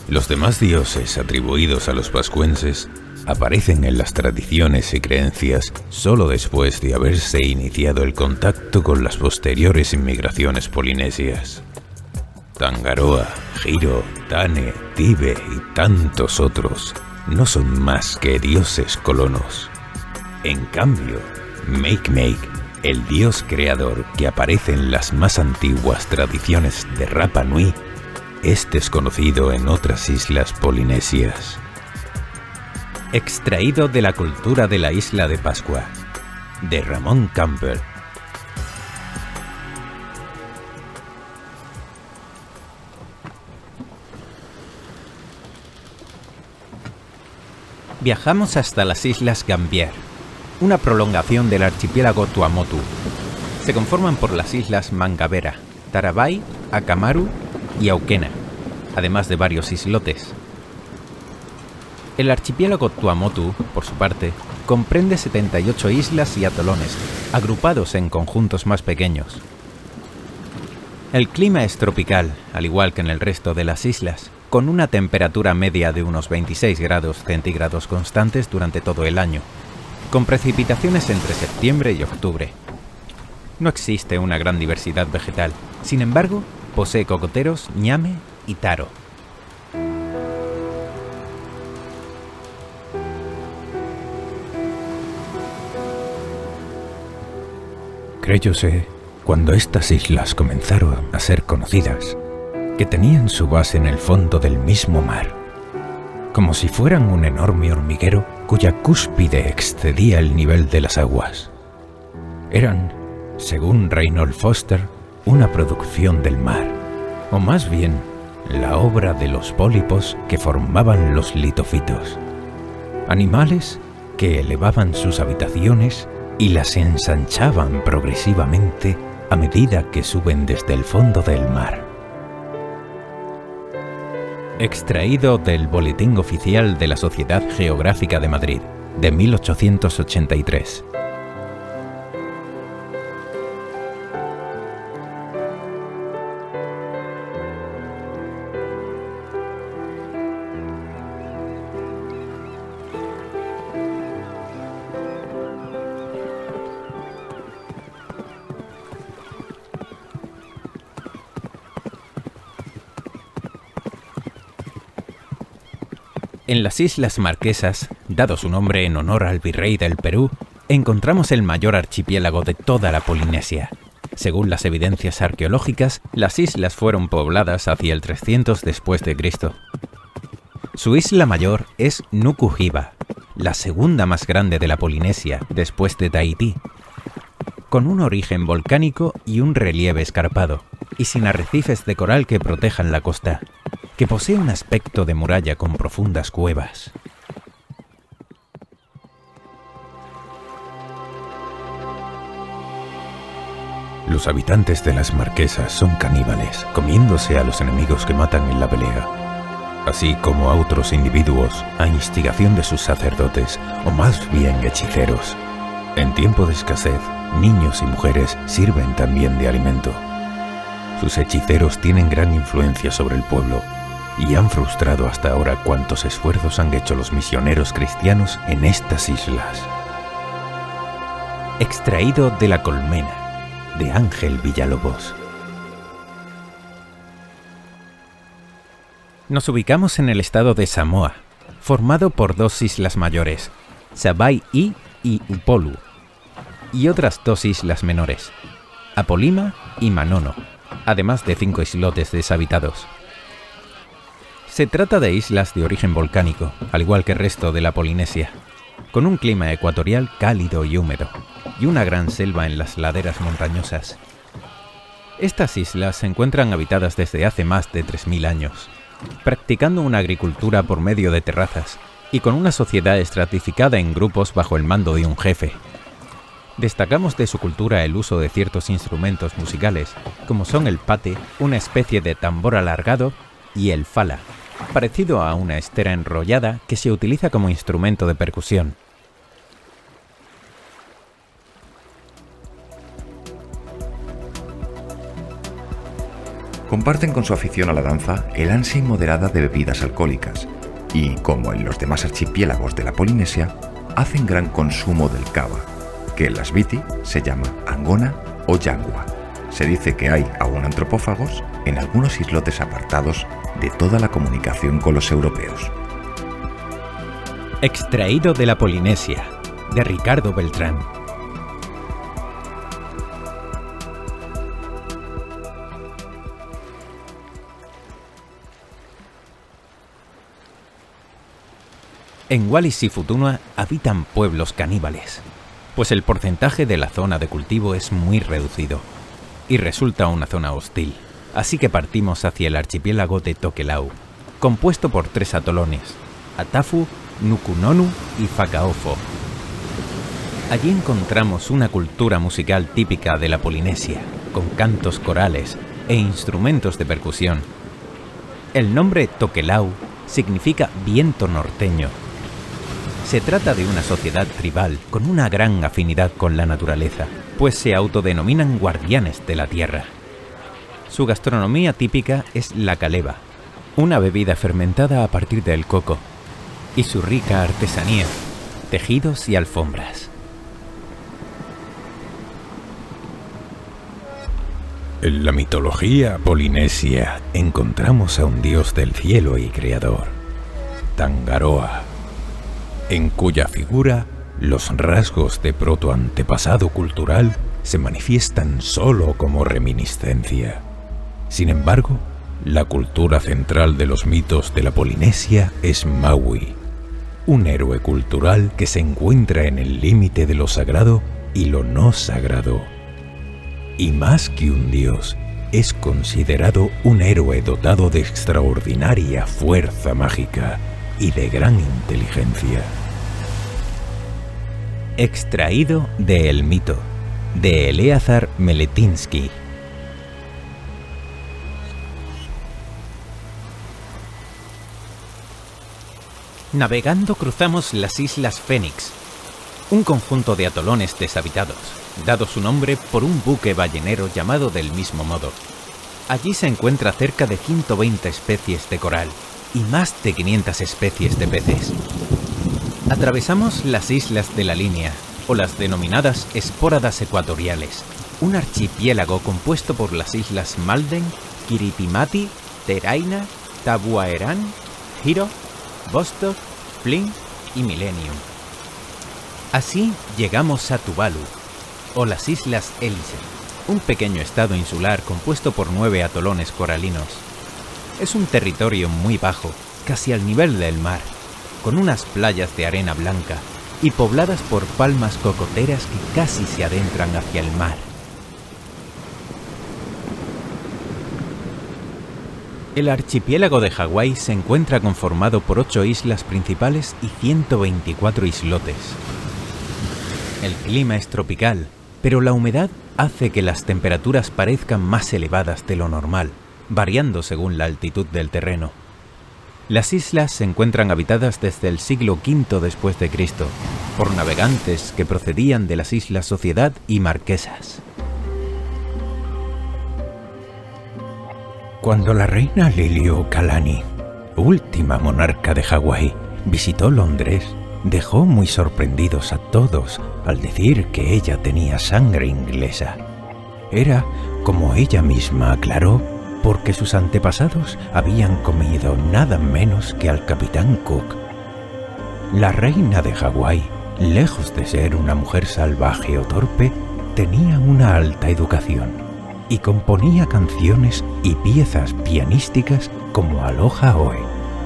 Los demás dioses atribuidos a los pascuenses aparecen en las tradiciones y creencias solo después de haberse iniciado el contacto con las posteriores inmigraciones polinesias. Tangaroa, Hiro, Tane, Tibe y tantos otros no son más que dioses colonos. En cambio, Makemake, el dios creador que aparece en las más antiguas tradiciones de Rapa Nui, es desconocido en otras islas polinesias. Extraído de la cultura de la isla de Pascua, de Ramón Campbell. Viajamos hasta las islas Gambier, una prolongación del archipiélago Tuamotu. Se conforman por las islas Mangabera, Tarabai, Akamaru y Aukena, además de varios islotes. El archipiélago Tuamotu, por su parte, comprende 78 islas y atolones, agrupados en conjuntos más pequeños. El clima es tropical, al igual que en el resto de las islas, con una temperatura media de unos 26 grados centígrados constantes durante todo el año, con precipitaciones entre septiembre y octubre. No existe una gran diversidad vegetal, sin embargo, posee cocoteros, ñame y taro. Creyóse, cuando estas islas comenzaron a ser conocidas, que tenían su base en el fondo del mismo mar, como si fueran un enorme hormiguero cuya cúspide excedía el nivel de las aguas. Eran, según Reinhold Foster, una producción del mar, o más bien, la obra de los pólipos que formaban los litofitos, animales que elevaban sus habitaciones y las ensanchaban progresivamente a medida que suben desde el fondo del mar. Extraído del Boletín Oficial de la Sociedad Geográfica de Madrid, de 1883. En las Islas Marquesas, dado su nombre en honor al virrey del Perú, encontramos el mayor archipiélago de toda la Polinesia. Según las evidencias arqueológicas, las islas fueron pobladas hacia el 300 después de Cristo. Su isla mayor es Nuku Hiva, la segunda más grande de la Polinesia, después de Tahití, con un origen volcánico y un relieve escarpado, y sin arrecifes de coral que protejan la costa, que posee un aspecto de muralla con profundas cuevas. Los habitantes de las Marquesas son caníbales, comiéndose a los enemigos que matan en la pelea, así como a otros individuos a instigación de sus sacerdotes, o más bien hechiceros. En tiempo de escasez, niños y mujeres sirven también de alimento. Sus hechiceros tienen gran influencia sobre el pueblo y han frustrado hasta ahora cuantos esfuerzos han hecho los misioneros cristianos en estas islas. Extraído de La Colmena, de Ángel Villalobos. Nos ubicamos en el estado de Samoa, formado por dos islas mayores, Savai'i y Upolu, y otras dos islas menores, Apolima y Manono, además de 5 islotes deshabitados. Se trata de islas de origen volcánico, al igual que el resto de la Polinesia, con un clima ecuatorial cálido y húmedo, y una gran selva en las laderas montañosas. Estas islas se encuentran habitadas desde hace más de 3000 años, practicando una agricultura por medio de terrazas, y con una sociedad estratificada en grupos bajo el mando de un jefe. Destacamos de su cultura el uso de ciertos instrumentos musicales, como son el pate, una especie de tambor alargado, y el fala, parecido a una estera enrollada que se utiliza como instrumento de percusión. Comparten con su afición a la danza el ansia inmoderada de bebidas alcohólicas y, como en los demás archipiélagos de la Polinesia, hacen gran consumo del cava, que en las Viti se llama angona o yangua. Se dice que hay aún antropófagos en algunos islotes apartados de toda la comunicación con los europeos. Extraído de La Polinesia, de Ricardo Beltrán. En Wallis y Futuna habitan pueblos caníbales, pues el porcentaje de la zona de cultivo es muy reducido, y resulta una zona hostil. Así que partimos hacia el archipiélago de Tokelau, compuesto por 3 atolones, Atafu, Nukunonu y Whakaofo. Allí encontramos una cultura musical típica de la Polinesia, con cantos corales e instrumentos de percusión. El nombre Tokelau significa viento norteño. Se trata de una sociedad tribal con una gran afinidad con la naturaleza, pues se autodenominan guardianes de la tierra. Su gastronomía típica es la caleba, una bebida fermentada a partir del coco, y su rica artesanía, tejidos y alfombras. En la mitología polinesia encontramos a un dios del cielo y creador, Tangaroa, en cuya figura Los rasgos de protoantepasado cultural se manifiestan solo como reminiscencia. Sin embargo, la cultura central de los mitos de la Polinesia es Maui, un héroe cultural que se encuentra en el límite de lo sagrado y lo no sagrado. Y más que un dios, es considerado un héroe dotado de extraordinaria fuerza mágica y de gran inteligencia. Extraído de El mito, de Eleazar Meletinsky. Navegando cruzamos las Islas Fénix, un conjunto de atolones deshabitados, dado su nombre por un buque ballenero llamado del mismo modo. Allí se encuentra cerca de 120 especies de coral y más de 500 especies de peces. Atravesamos las Islas de la Línea, o las denominadas Espóradas Ecuatoriales, un archipiélago compuesto por las islas Malden, Kiritimati, Teraina, Tabuaerán, Hiro, Vostok, Flynn y Millennium. Así llegamos a Tuvalu, o las Islas Hélice, un pequeño estado insular compuesto por 9 atolones coralinos. Es un territorio muy bajo, casi al nivel del mar, con unas playas de arena blanca y pobladas por palmas cocoteras que casi se adentran hacia el mar. El archipiélago de Hawái se encuentra conformado por 8 islas principales y 124 islotes. El clima es tropical, pero la humedad hace que las temperaturas parezcan más elevadas de lo normal, variando según la altitud del terreno. Las islas se encuentran habitadas desde el siglo V después de Cristo, por navegantes que procedían de las Islas Sociedad y Marquesas. Cuando la reina Liliuokalani, última monarca de Hawái, visitó Londres, dejó muy sorprendidos a todos al decir que ella tenía sangre inglesa. Era, como ella misma aclaró, porque sus antepasados habían comido nada menos que al capitán Cook. La reina de Hawái, lejos de ser una mujer salvaje o torpe, tenía una alta educación y componía canciones y piezas pianísticas como Aloha Oe,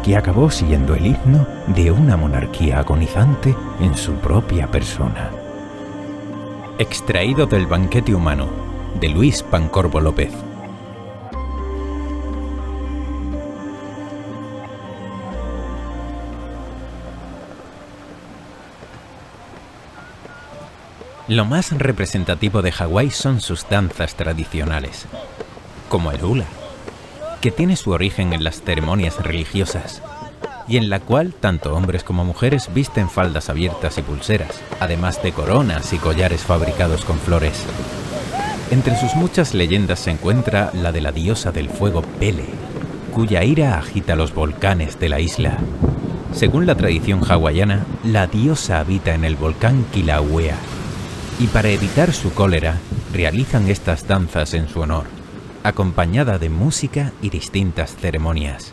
que acabó siendo el himno de una monarquía agonizante en su propia persona. Extraído del Banquete humano, de Luis Pancorbo López. Lo más representativo de Hawái son sus danzas tradicionales, como el hula, que tiene su origen en las ceremonias religiosas, y en la cual tanto hombres como mujeres visten faldas abiertas y pulseras, además de coronas y collares fabricados con flores. Entre sus muchas leyendas se encuentra la de la diosa del fuego Pele, cuya ira agita los volcanes de la isla. Según la tradición hawaiana, la diosa habita en el volcán Kilauea, y para evitar su cólera, realizan estas danzas en su honor, acompañada de música y distintas ceremonias.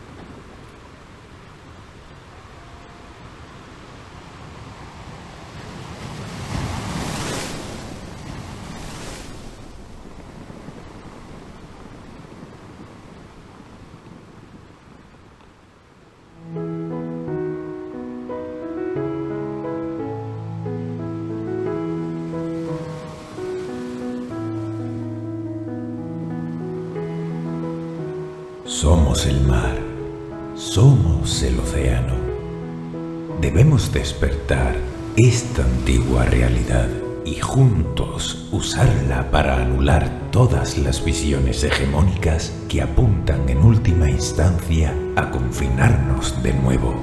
Somos el mar, somos el océano. Debemos despertar esta antigua realidad y juntos usarla para anular todas las visiones hegemónicas que apuntan en última instancia a confinarnos de nuevo,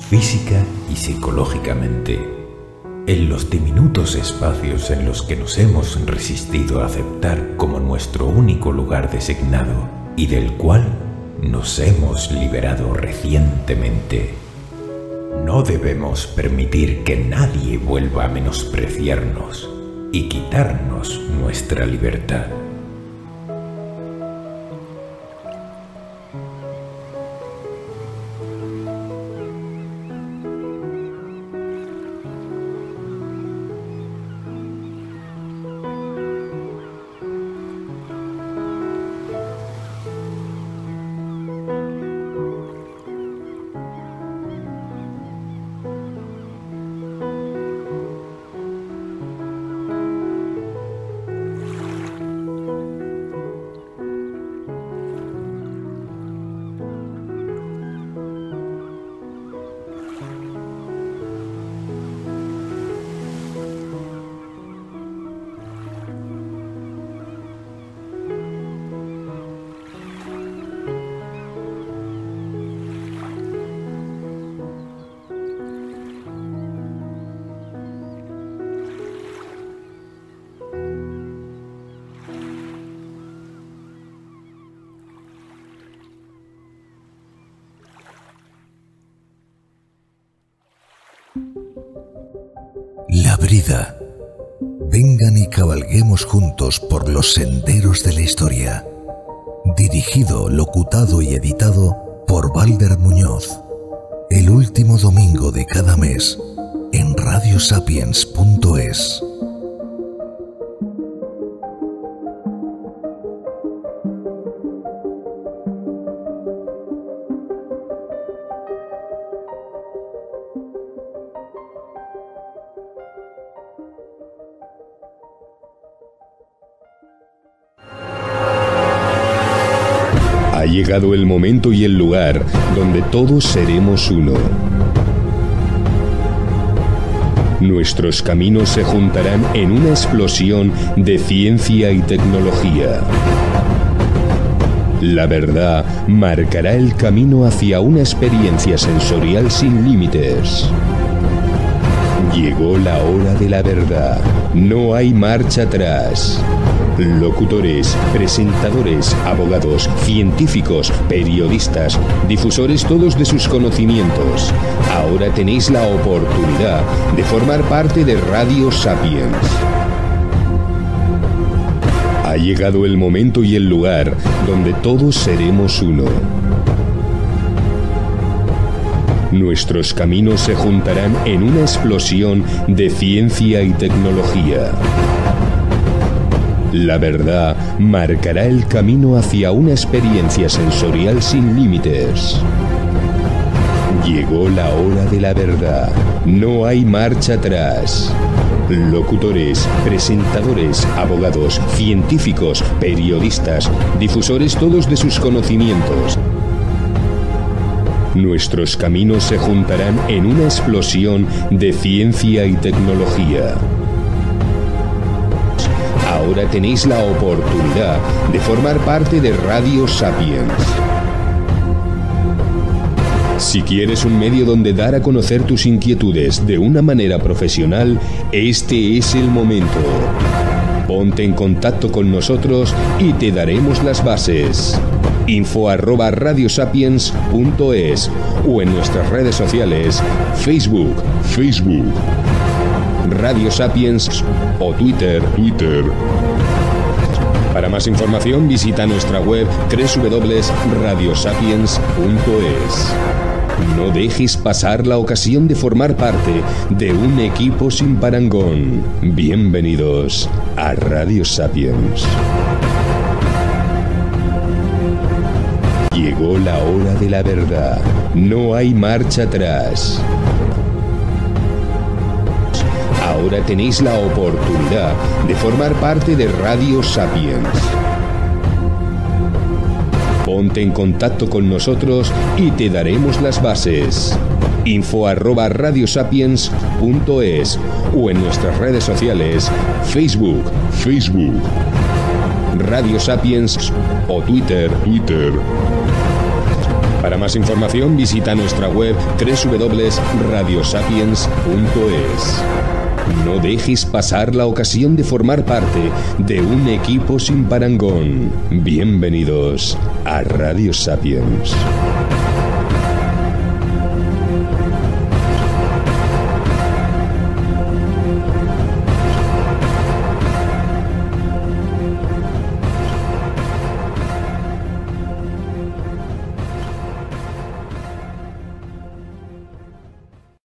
física y psicológicamente, en los diminutos espacios en los que nos hemos resistido a aceptar como nuestro único lugar designado y del cual nos hemos liberado recientemente. No debemos permitir que nadie vuelva a menospreciarnos y quitarnos nuestra libertad. La brida. Vengan y cabalguemos juntos por los senderos de la historia. Dirigido, locutado y editado por Balder Muñoz. El último domingo de cada mes en radiosapiens.es. Ha llegado el momento y el lugar donde todos seremos uno. Nuestros caminos se juntarán en una explosión de ciencia y tecnología. La verdad marcará el camino hacia una experiencia sensorial sin límites. Llegó la hora de la verdad. No hay marcha atrás. Locutores, presentadores, abogados, científicos, periodistas, difusores todos de sus conocimientos. Ahora tenéis la oportunidad de formar parte de Radio Sapiens. Ha llegado el momento y el lugar donde todos seremos uno. Nuestros caminos se juntarán en una explosión de ciencia y tecnología. La verdad marcará el camino hacia una experiencia sensorial sin límites. Llegó la hora de la verdad. No hay marcha atrás. Locutores, presentadores, abogados, científicos, periodistas, difusores todos de sus conocimientos. Nuestros caminos se juntarán en una explosión de ciencia y tecnología. Ahora tenéis la oportunidad de formar parte de Radio Sapiens. Si quieres un medio donde dar a conocer tus inquietudes de una manera profesional, este es el momento. Ponte en contacto con nosotros y te daremos las bases. info@radiosapiens.es o en nuestras redes sociales, Facebook, Radio Sapiens o Twitter. Para más información visita nuestra web www.radiosapiens.es. No dejes pasar la ocasión de formar parte de un equipo sin parangón. Bienvenidos a Radio Sapiens. Llegó la hora de la verdad. No hay marcha atrás. Ahora tenéis la oportunidad de formar parte de Radio Sapiens. Ponte en contacto con nosotros y te daremos las bases. info@radiosapiens.es o en nuestras redes sociales, Facebook, Radio Sapiens o Twitter. Para más información visita nuestra web www.radiosapiens.es. No dejes pasar la ocasión de formar parte de un equipo sin parangón. Bienvenidos a Radio Sapiens.